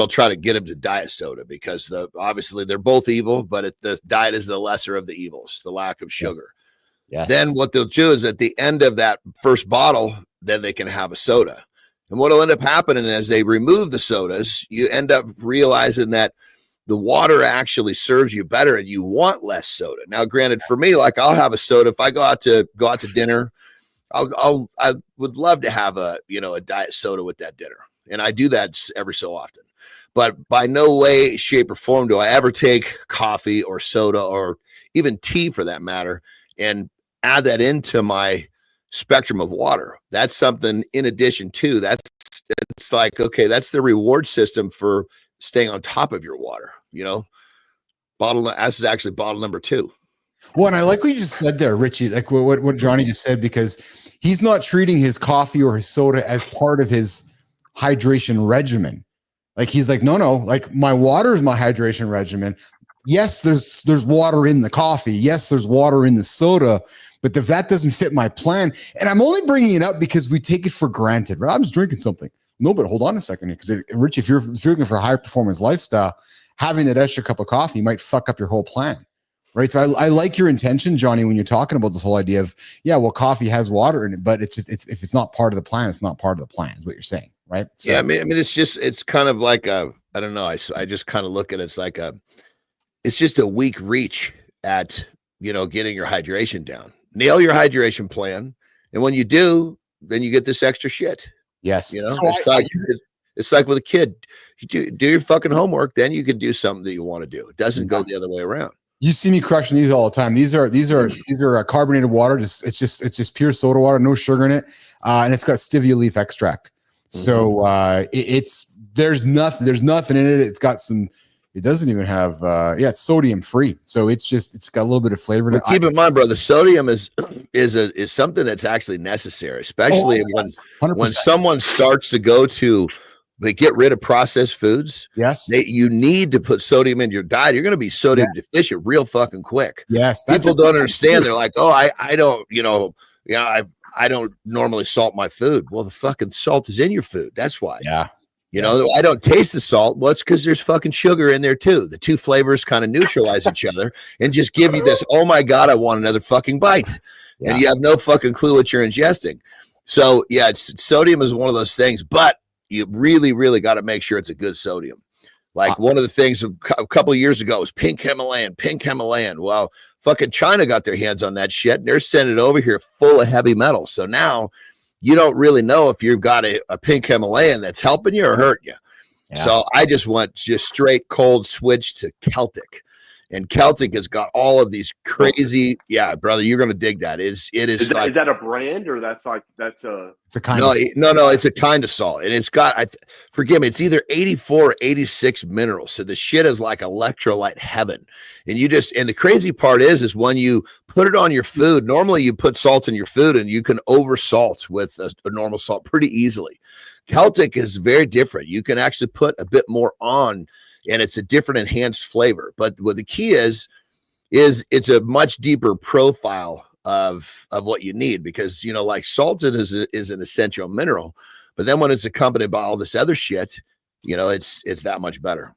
try to get them to diet soda, because obviously they're both evil, but the diet is the lesser of the evils, the lack of sugar. Yes. Then what they'll do is at the end of that first bottle, then they can have a soda. And what will end up happening as they remove the sodas, you end up realizing that the water actually serves you better and you want less soda. Now, granted, for me, like, I'll have a soda if I go out to dinner. I would love to have a diet soda with that dinner, and I do that every so often. But by no way, shape, or form do I ever take coffee or soda or even tea, for that matter, and add that into my spectrum of water. That's something in addition to that. It's like, okay, that's the reward system for staying on top of your water. This is actually bottle number 2. Well, and I like what you just said there, Richie, like what Johnny just said, because he's not treating his coffee or his soda as part of his hydration regimen. Like, he's like, no, like, my water is my hydration regimen. Yes, there's water in the coffee. Yes, there's water in the soda, but if that doesn't fit my plan, and I'm only bringing it up because we take it for granted, right? I'm just drinking something. No, but hold on a second here, because Richie, if you're looking for a high performance lifestyle, having that extra cup of coffee might fuck up your whole plan. Right. So I like your intention, Johnny, when you're talking about this whole idea of, coffee has water in it, but it's just, if it's not part of the plan, it's not part of the plan, is what you're saying. Right. So, yeah. I mean, it's kind of like I don't know. I just kind of look at it as like it's just a weak reach at, getting your hydration down. Nail your hydration plan. And when you do, then you get this extra shit. Yes. So it's like with a kid, you do your fucking homework, then you can do something that you want to do. It doesn't go the other way around. You see me crushing these all the time. These are carbonated water. It's just pure soda water, no sugar in it, and it's got stevia leaf extract. So there's nothing in it. It's got some. It doesn't even have. It's sodium free. So it's got a little bit of flavor. Well, keep in mind, brother, sodium is something that's actually necessary, especially when someone starts to go to. They get rid of processed foods. Yes. You need to put sodium in your diet. You're going to be sodium deficient real fucking quick. Yes. People don't understand. They're like, oh, I don't, I don't normally salt my food. Well, the fucking salt is in your food. That's why. Yeah. You know, I don't taste the salt. Well, it's because there's fucking sugar in there too. The two flavors kind of neutralize each other and just give you this, oh my God, I want another fucking bite. Yeah. And you have no fucking clue what you're ingesting. So yeah, sodium is one of those things, but you really, really got to make sure it's a good sodium. Like one of the things a couple of years ago was pink Himalayan. Well, fucking China got their hands on that shit and they're sending it over here full of heavy metals. So now you don't really know if you've got a pink Himalayan that's helping you or hurting you. Yeah. So I just went straight cold switch to Celtic. And Celtic has got all of these crazy, brother, you're going to dig that. Is that a brand or it's a kind of salt? No, it's a kind of salt. And it's got, forgive me, it's either 84 or 86 minerals. So the shit is like electrolyte heaven. And and the crazy part is when you put it on your food, normally you put salt in your food and you can over salt with a normal salt pretty easily. Celtic is very different. You can actually put a bit more on and it's a different enhanced flavor. But what the key is it's a much deeper profile of what you need because, like salt is an essential mineral. But then when it's accompanied by all this other shit, it's that much better.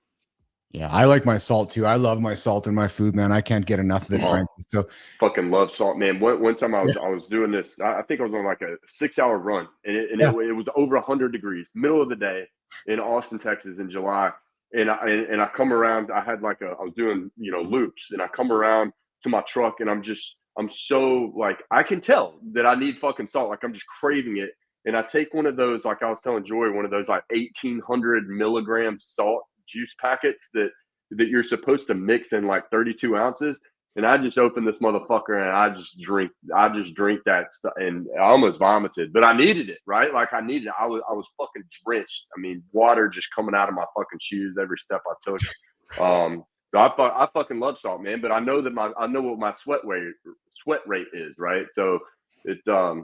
Yeah, I like my salt too. I love my salt in my food, man. I can't get enough of it, frankly. So fucking love salt, man. One time I was doing this. I think I was on like a 6-hour run, and it was over 100 degrees, middle of the day in Austin, Texas, in July. And I come around. I was doing loops, and I come around to my truck, and I'm so like I can tell that I need fucking salt. Like I'm just craving it, and I take one of those. Like I was telling Joy, one of those like 1,800 milligram salt juice packets that you're supposed to mix in like 32 ounces. And I just opened this motherfucker and I just drink that stuff and I almost vomited, but I needed it, right? Like I needed it. I was fucking drenched. I mean, water just coming out of my fucking shoes every step I took. So I fucking love salt, man, but I know what my sweat rate is, right? So it's, I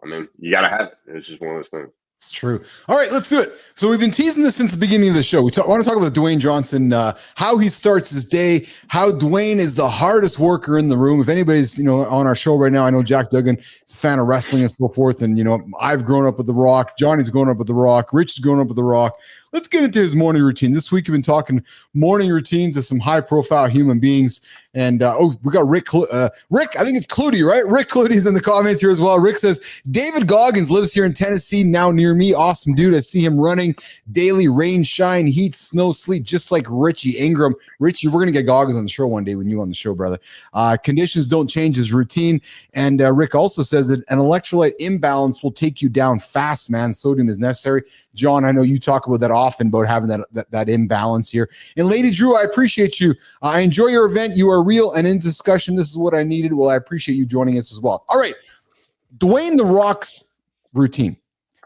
mean, you gotta have it. It's just one of those things. It's true. All right, let's do it. So we've been teasing this since the beginning of the show. I want to talk about Dwayne Johnson, how he starts his day, how Dwayne is the hardest worker in the room. If anybody's, on our show right now, I know Jack Duggan is a fan of wrestling and so forth. And, I've grown up with The Rock. Johnny's grown up with The Rock. Rich is grown up with The Rock. Let's get into his morning routine. This week, we've been talking morning routines of some high-profile human beings. And, we got Rick, I think it's Clutie, right? Rick Clutie's in the comments here as well. Rick says, David Goggins lives here in Tennessee, now near me. Awesome dude. I see him running daily, rain, shine, heat, snow, sleet, just like Richie Ingram. Richie, we're going to get Goggins on the show one day when you on the show, brother. Conditions don't change his routine. And Rick also says that an electrolyte imbalance will take you down fast, man. Sodium is necessary. John, I know you talk about that often, about having that imbalance here. And Lady Drew, I appreciate you. I enjoy your event. You are real and in discussion. This is what I needed. Well, I appreciate you joining us as well. All right. Dwayne The Rock's routine.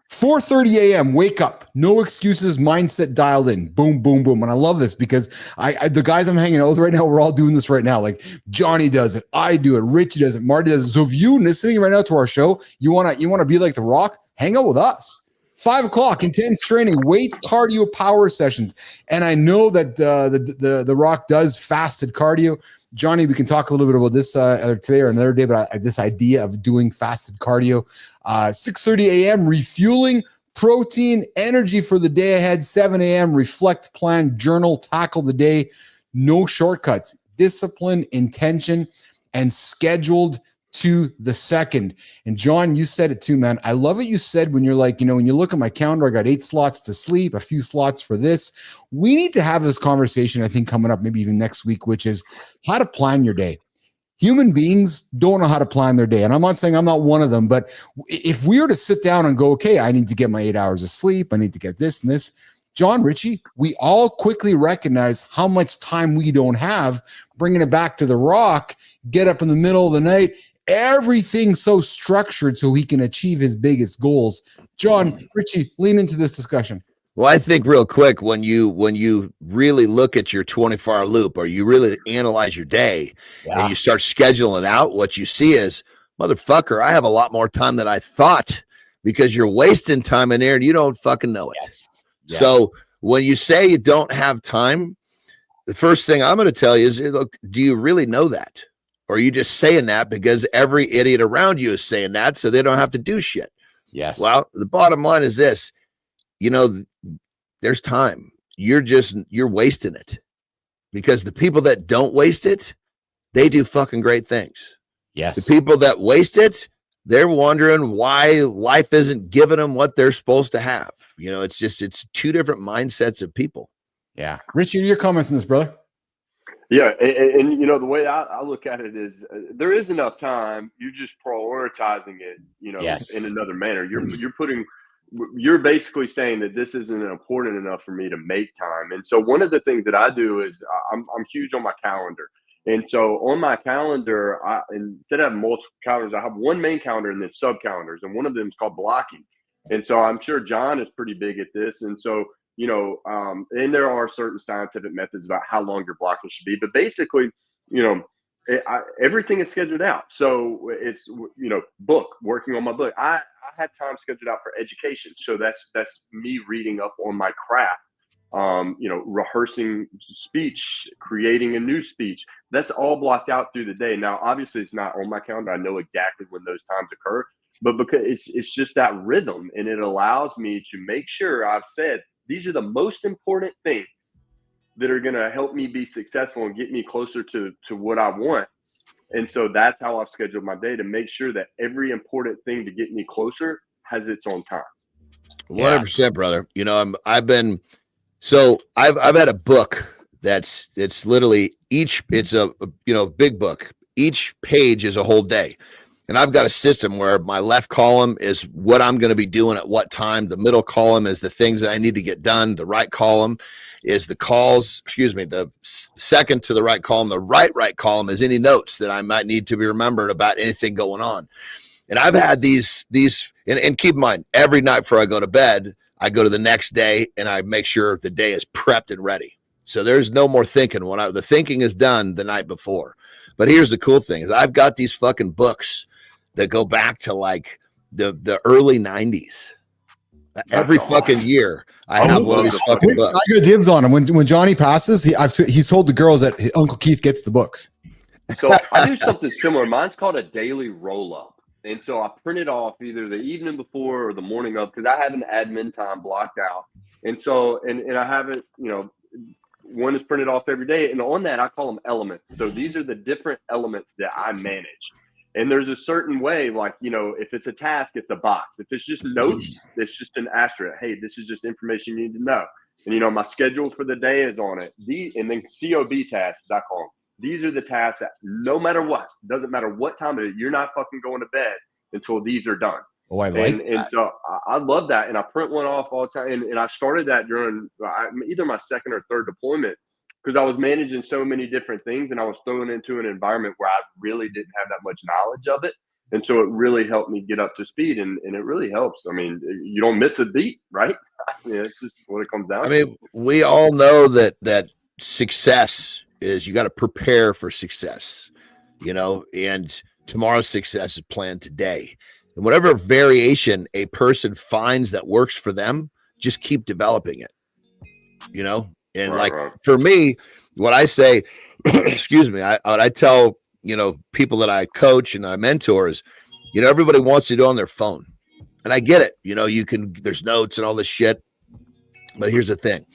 4:30 a.m. wake up, no excuses, mindset dialed in, boom, boom, boom. And I love this because the guys I'm hanging out with right now, we're all doing this right now. Like Johnny does it, I do it, Richie does it, Marty does it. So if you listening right now to our show, you want to be like The Rock, hang out with us. 5 o'clock, intense training, weights, cardio, power sessions. And I know that the Rock does fasted cardio. Johnny, we can talk a little bit about this today or another day, but this idea of doing fasted cardio. 6:30 a.m. refueling, protein, energy for the day ahead. 7 a.m. reflect, plan, journal, tackle the day. No shortcuts. Discipline, intention, and scheduled to the second. And John, you said it too, man. I love what you said when you're like, when you look at my calendar, I got 8 slots to sleep, a few slots for this. We need to have this conversation, I think, coming up maybe even next week, which is how to plan your day. Human beings don't know how to plan their day. And I'm not saying I'm not one of them, but if we were to sit down and go, okay, I need to get my 8 hours of sleep, I need to get this and this, John, Richie, we all quickly recognize how much time we don't have. Bringing it back to The Rock, get up in the middle of the night, everything's so structured so he can achieve his biggest goals. John, Richie, lean into this discussion. Well, I think real quick, when you really look at your 24-hour loop, or you really analyze your day, and you start scheduling out, what you see is, motherfucker, I have a lot more time than I thought, because you're wasting time in there and you don't fucking know it. Yes. So when you say you don't have time, the first thing I'm going to tell you is, look, do you really know that? Or are you just saying that because every idiot around you is saying that so they don't have to do shit? Yes. Well, the bottom line is this, there's time. You're wasting it, because the people that don't waste it, they do fucking great things. Yes. The people that waste it, they're wondering why life isn't giving them what they're supposed to have. It's two different mindsets of people. Yeah. Richie, your comments on this, brother? Yeah, and the way I look at it is, there is enough time. You're just prioritizing it, in another manner. You're basically saying that this isn't important enough for me to make time. And so one of the things that I do is I'm huge on my calendar. And so on my calendar, instead of having multiple calendars, I have one main calendar and then sub calendars, and one of them is called blocking. And so I'm sure John is pretty big at this. And so, and there are certain scientific methods about how long your blocking should be, but basically, everything is scheduled out. So it's, working on my book. I had time scheduled out for education. So that's me reading up on my craft. Rehearsing speech, creating a new speech. That's all blocked out through the day. Now, obviously, it's not on my calendar. I know exactly when those times occur, but because it's just that rhythm, and it allows me to make sure I've said these are the most important things that are going to help me be successful and get me closer to what I want. And so that's how I've scheduled my day, to make sure that every important thing to get me closer has its own time. 100%, brother. I've had a book it's literally it's a big book. Each page is a whole day. And I've got a system where my left column is what I'm going to be doing at what time. The middle column is the things that I need to get done. The right column is the calls, the second to the right column. The right column is any notes that I might need to be remembered about anything going on. And I've had these, and keep in mind, every night before I go to bed, I go to the next day and I make sure the day is prepped and ready. So there's no more thinking. The thinking is done the night before. But here's the cool thing is I've got these fucking books that go back to like the early 90s. Every fucking year I have one of these fucking books. I got dibs on him. When Johnny passes, he's told the girls that Uncle Keith gets the books. So I do something similar. Mine's called a daily roll-up. And so I print it off either the evening before or the morning of, because I have an admin time blocked out. And so, and I have it, one is printed off every day. And on that, I call them elements. So these are the different elements that I manage. And there's a certain way, like, if it's a task, it's a box. If it's just notes, it's just an asterisk. Hey, this is just information you need to know. And, my schedule for the day is on it. And then COB tasks, I call them. These are the tasks that no matter what, doesn't matter what time it is, you're not fucking going to bed until these are done. Oh, I like that. And so I love that. And I print one off all the time. And I started that during either my second or third deployment, because I was managing so many different things and I was thrown into an environment where I really didn't have that much knowledge of it. And so it really helped me get up to speed, and it really helps. I mean, you don't miss a beat, right? It's just what it comes down to. I mean, we all know that success is, you got to prepare for success, and tomorrow's success is planned today. And whatever variation a person finds that works for them, just keep developing it, And right. For me, what I say, excuse me, what I tell, people that I coach and I mentor is, everybody wants to do it on their phone. And I get it. There's notes and all this shit. But here's the thing.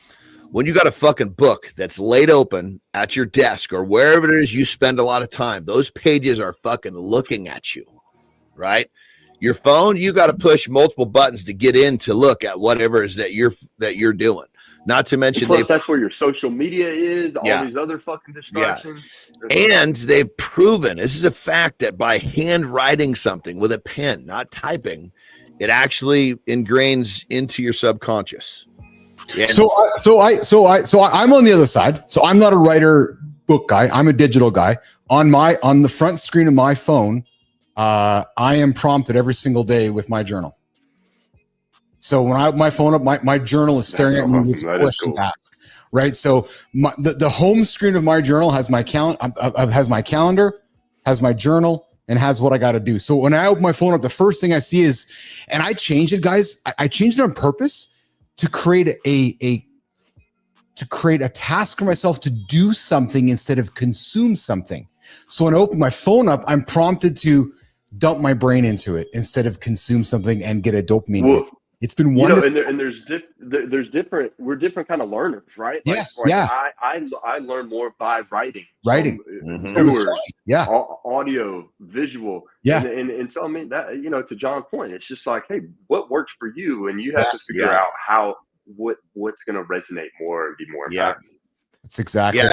When you got a fucking book that's laid open at your desk or wherever it is you spend a lot of time, those pages are fucking looking at you, right? Your phone, you got to push multiple buttons to get in to look at whatever it is that you're doing. Not to mention that's where your social media is, all these other fucking distractions. Yeah. And they've proven, this is a fact, that by handwriting something with a pen, not typing, it actually ingrains into your subconscious. Yeah. So I'm on the other side. So I'm not a writer book guy. I'm a digital guy. On the front screen of my phone, I am prompted every single day with my journal. So when I have my phone up, my journal is staring at me with questions asked. Right. So the home screen of my journal has my calendar, has my journal, and has what I got to do. So when I open my phone up, the first thing I see is, and I changed it, guys. I changed it on purpose to create a task for myself to do something instead of consume something. So when I open my phone up, I'm prompted to dump my brain into it instead of consume something and get a dopamine hit. It's been wonderful. There's different. We're different kind of learners, right? Yes. I learn more by writing. Tours, audio, visual. Yeah. And so I mean that, to John's point, it's just like, hey, what works for you, and you have to figure out what's going to resonate more and be more impactful. That's exactly. Yeah.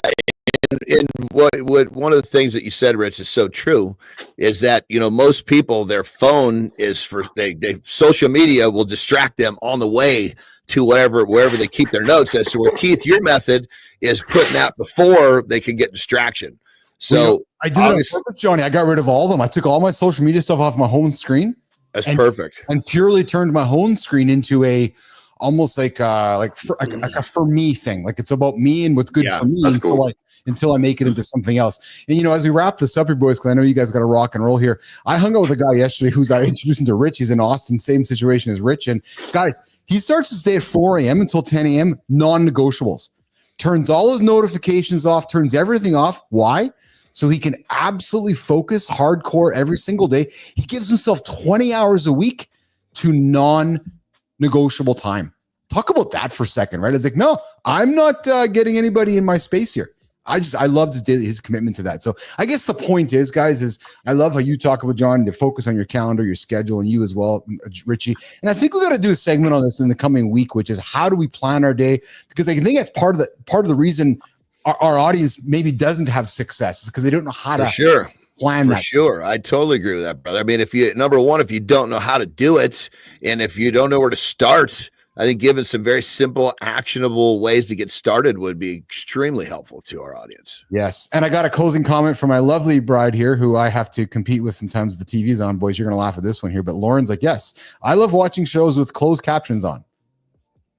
And what one of the things that you said, Rich, is so true, is that most people, their phone is for they social media will distract them on the way to wherever they keep their notes. As to where, Keith, your method is putting out before they can get distraction. So I did it on purpose, Johnny. I got rid of all of them. I took all my social media stuff off my home screen. That's perfect. And purely turned my home screen into almost like a for me thing. Like it's about me and what's good for me until I make it into something else. And as we wrap this up, your boys, because I know you guys got to rock and roll here. I hung out with a guy yesterday I introduced him to Rich. He's in Austin, same situation as Rich. And guys, he starts to stay at 4 a.m. until 10 a.m. non-negotiables. Turns all his notifications off, turns everything off. Why? So he can absolutely focus hardcore every single day. He gives himself 20 hours a week to non-negotiable time. Talk about that for a second, right? It's like, no, I'm not getting anybody in my space here. I loved his commitment to that. So I guess the point is, guys, is I love how you talk about, John, to focus on your calendar, your schedule, and you as well, Richie. And I think we got to do a segment on this in the coming week, which is how do we plan our day? Because I think that's part of the reason our audience maybe doesn't have success, is because they don't know how to plan that. For sure. I totally agree with that, brother. I mean, if you don't know how to do it, and if you don't know where to start, I think giving some very simple, actionable ways to get started would be extremely helpful to our audience. Yes. And I got a closing comment from my lovely bride here, who I have to compete with sometimes with the TV's on. Boys, you're going to laugh at this one here. But Lauren's like, yes, I love watching shows with closed captions on.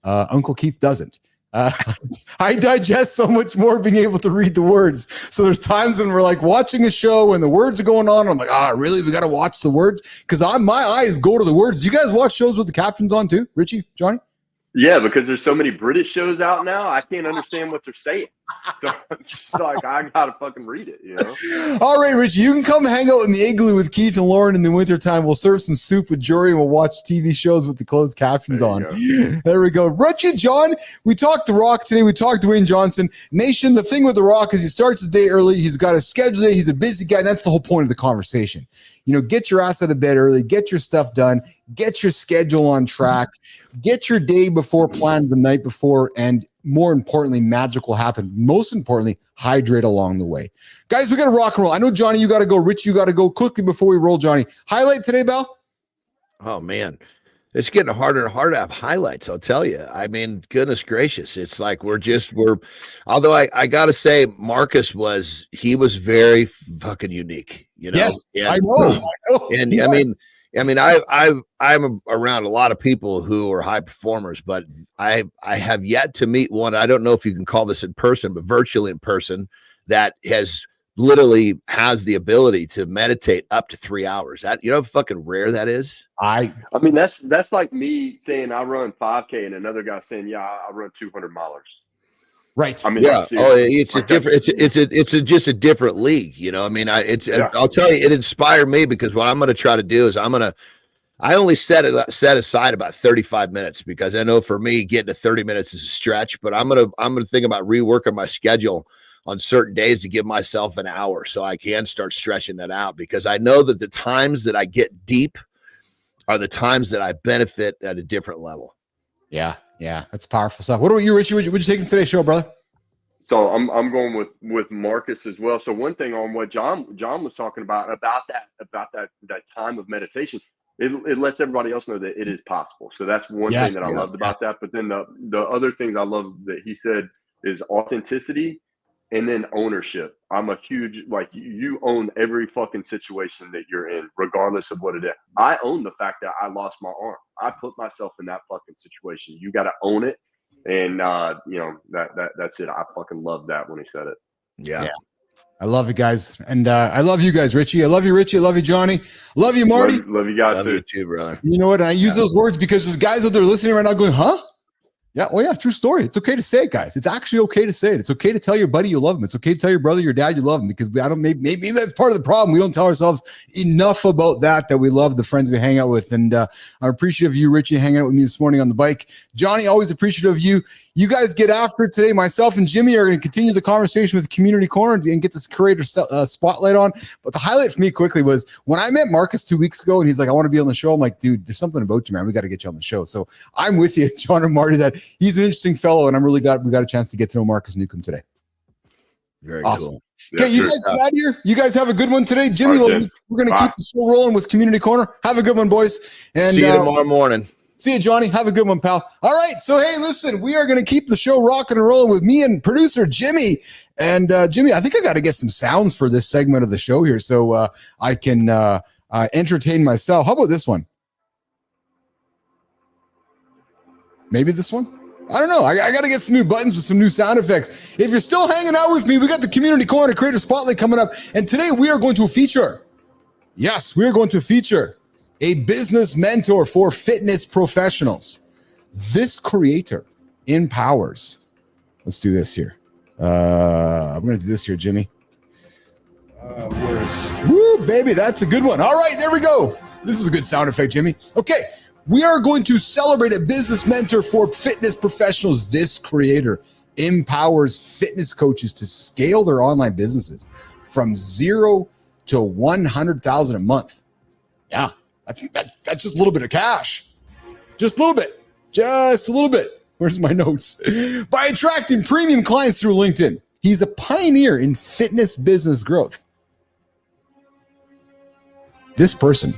Uncle Keith doesn't. I digest so much more being able to read the words. So there's times when we're like watching a show and the words are going on. I'm like, really? We got to watch the words? Because my eyes go to the words. You guys watch shows with the captions on too? Richie, Johnny? Yeah, because there's so many British shows out now, I can't understand what they're saying. So it's just like, I gotta fucking read it, All right, Richie, you can come hang out in the igloo with Keith and Lauren in the wintertime. We'll serve some soup with Jory and we'll watch TV shows with the closed captions on. There we go. Richie, John, we talked to Rock today. We talked to Dwayne Johnson. Nation, the thing with the Rock is he starts his day early. He's got a schedule. He's a busy guy. And that's the whole point of the conversation. Get your ass out of bed early, get your stuff done, get your schedule on track, get your day before planned the night before, and more importantly, magic will happen. Most importantly, hydrate along the way. Guys, we got to rock and roll. I know, Johnny, you got to go. Rich, you got to go quickly before we roll, Johnny. Highlight today, Bell? Oh, man. It's getting harder and harder to have highlights, I'll tell you. I mean, goodness gracious. It's like although I got to say, Markus was very fucking unique, Yes, and, I know. And yes. I'm around a lot of people who are high performers, but I have yet to meet one. I don't know if you can call this in person, but virtually in person, that literally has the ability to meditate up to 3 hours. That how fucking rare that is. I mean, that's like me saying I run 5K and another guy saying, yeah, I run 200 milers. Right. I mean, yeah. It's a different. It's just a different league. I mean, I'll tell you, it inspired me because what I'm going to try to do is I only set aside about 35 minutes because I know for me getting to 30 minutes is a stretch, but I'm gonna think about reworking my schedule on certain days to give myself an hour so I can start stretching that out, because I know that the times that I get deep are the times that I benefit at a different level. Yeah, that's powerful stuff. What about you, Richie? What'd you take from today's show, brother? So I'm going with Markus as well. So one thing on what John was talking about that time of meditation, it lets everybody else know that it is possible. So that's one thing that I loved about that. But then the other things I love that he said is authenticity and then ownership. I'm a huge, like, you own every fucking situation that you're in, regardless of what it is. I own the fact that I lost my arm. I put myself in that fucking situation. You got to own it. And, you know, that's it. I fucking love that when he said it. Yeah. I love it, guys. And I love you guys, Richie. I love you, Richie. I love you, Johnny. Love you, Marty. Love you guys, Love you too, brother. You know what? And I use those words because there's guys out there listening right now going, huh? Yeah, well, yeah, true story. It's okay to say it, guys. It's actually okay to say it. It's okay to tell your buddy you love him. It's okay to tell your brother, your dad, you love him, because maybe that's part of the problem. We don't tell ourselves enough about that we love the friends we hang out with. And I'm appreciative of you, Richie, hanging out with me this morning on the bike. Johnny, always appreciative of you. You guys get after it today. Myself and Jimmy are going to continue the conversation with Community Corner and get this creator spotlight on. But the highlight for me quickly was when I met Markus 2 weeks ago and he's like, I want to be on the show. I'm like, dude, there's something about you, man. We got to get you on the show. So I'm with you, John and Marty, that he's an interesting fellow. And I'm really glad we got a chance to get to know Markus Neukom today. Very awesome. Cool. Okay, you guys get out of here. You guys have a good one today. Jimmy, right, we're going to keep the show rolling with Community Corner. Have a good one, boys. And see you tomorrow morning. See you, Johnny. Have a good one, pal. All right. So, hey, listen, we are going to keep the show rocking and rolling with me and producer Jimmy. And Jimmy, I think I got to get some sounds for this segment of the show here so I can entertain myself. How about this one? Maybe this one? I don't know. I got to get some new buttons with some new sound effects. If you're still hanging out with me, we got the Community Corner Creator Spotlight coming up. And today we are going to feature, yes, we are going to feature a business mentor for fitness professionals. This creator empowers. Let's do this here. I'm going to do this here, Jimmy. Woo, baby, that's a good one. All right, there we go. This is a good sound effect, Jimmy. Okay, we are going to celebrate a business mentor for fitness professionals. This creator empowers fitness coaches to scale their online businesses from 0 to 100,000 a month. Yeah. That's just a little bit of cash. Just a little bit. Just a little bit. Where's my notes? By attracting premium clients through LinkedIn. He's a pioneer in fitness business growth. This person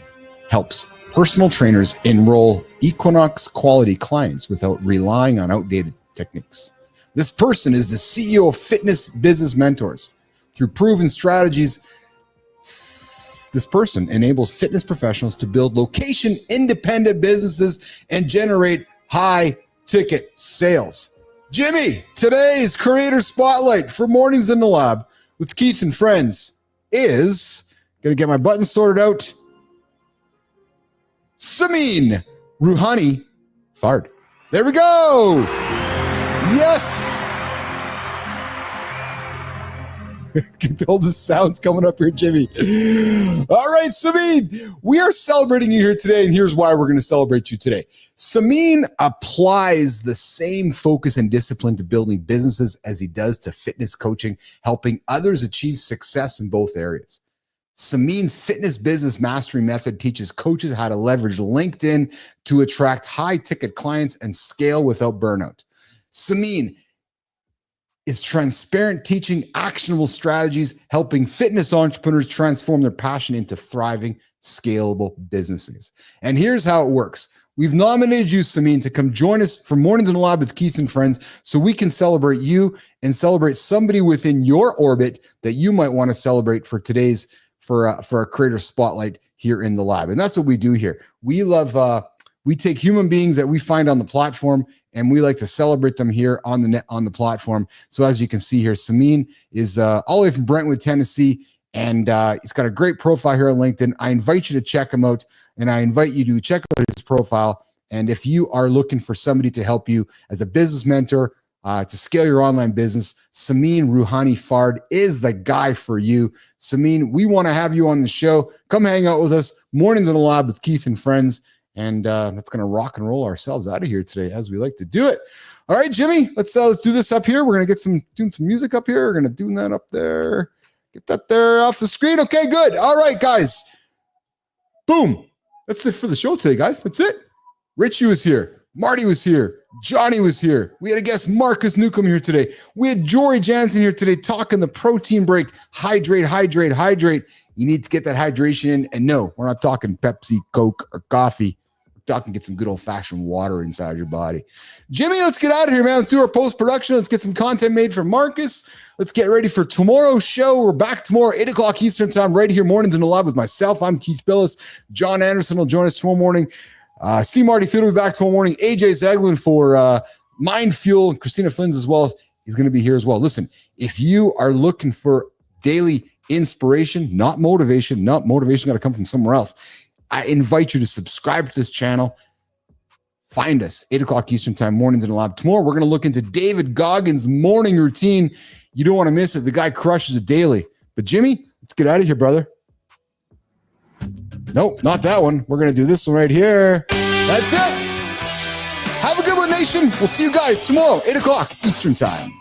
helps personal trainers enroll Equinox quality clients without relying on outdated techniques. This person is the CEO of Fitness Business Mentors. Through proven strategies, this person enables fitness professionals to build location-independent businesses and generate high-ticket sales. Jimmy, today's Creator Spotlight for Mornings in the Lab with Keith and Friends is, going to get my buttons sorted out, Samin Rouhani Fard. There we go. Yes. Get all the sounds coming up here, Jimmy. All right, Samin, we are celebrating you here today, and here's why we're going to celebrate you today. Samin applies the same focus and discipline to building businesses as he does to fitness coaching, helping others achieve success in both areas. Samin's fitness business mastery method teaches coaches how to leverage LinkedIn to attract high-ticket clients and scale without burnout. Samin is transparent, teaching actionable strategies, helping fitness entrepreneurs transform their passion into thriving, scalable businesses. And here's how it works. We've nominated you, Samin, to come join us for Mornings in the Lab with Keith and Friends so we can celebrate you and celebrate somebody within your orbit that you might want to celebrate for today's, for a creator spotlight here in the lab. And that's what we do here. We love, we take human beings that we find on the platform and we like to celebrate them here on the net, on the platform. So as you can see here, Samin is all the way from Brentwood, Tennessee, and he's got a great profile here on LinkedIn. I invite you to check him out, and I invite you to check out his profile. And if you are looking for somebody to help you as a business mentor to scale your online business, Samin Rouhani Fard is the guy for you. Samin, we want to have you on the show. Come hang out with us. Mornings in the Lab with Keith and Friends. And that's going to rock and roll ourselves out of here today, as we like to do it. All right, Jimmy, let's do this up here. We're going to get doing some music up here. We're going to do that up there. Get that there off the screen. Okay, good. All right, guys. Boom. That's it for the show today, guys. That's it. Richie was here. Marty was here. Johnny was here. We had a guest, Markus Neukom, here today. We had Jory Janzen here today talking the protein break. Hydrate, hydrate, hydrate. You need to get that hydration in. And no, we're not talking Pepsi, Coke, or coffee. We're talking get some good old-fashioned water inside your body. Jimmy, let's get out of here, man. Let's do our post-production. Let's get some content made for Markus. Let's get ready for tomorrow's show. We're back tomorrow, 8 o'clock Eastern time, right here, Mornings in the Lab with myself. I'm Keith Bilous. Jon Andersen will join us tomorrow morning. Steve Marty Field will be back tomorrow morning. AJ Zaglin for Mind Fuel, and Christina Flynn's as well. He's going to be here as well. Listen, if you are looking for daily inspiration, not motivation got to come from somewhere else. I invite you to subscribe to this channel. Find us 8 o'clock Eastern time, Mornings in the Lab. Tomorrow, we're going to look into David Goggins' morning routine. You don't want to miss it. The guy crushes it daily. But Jimmy, let's get out of here, brother. Nope, not that one. We're going to do this one right here. That's it. Have a good one, nation. We'll see you guys tomorrow, 8 o'clock Eastern time.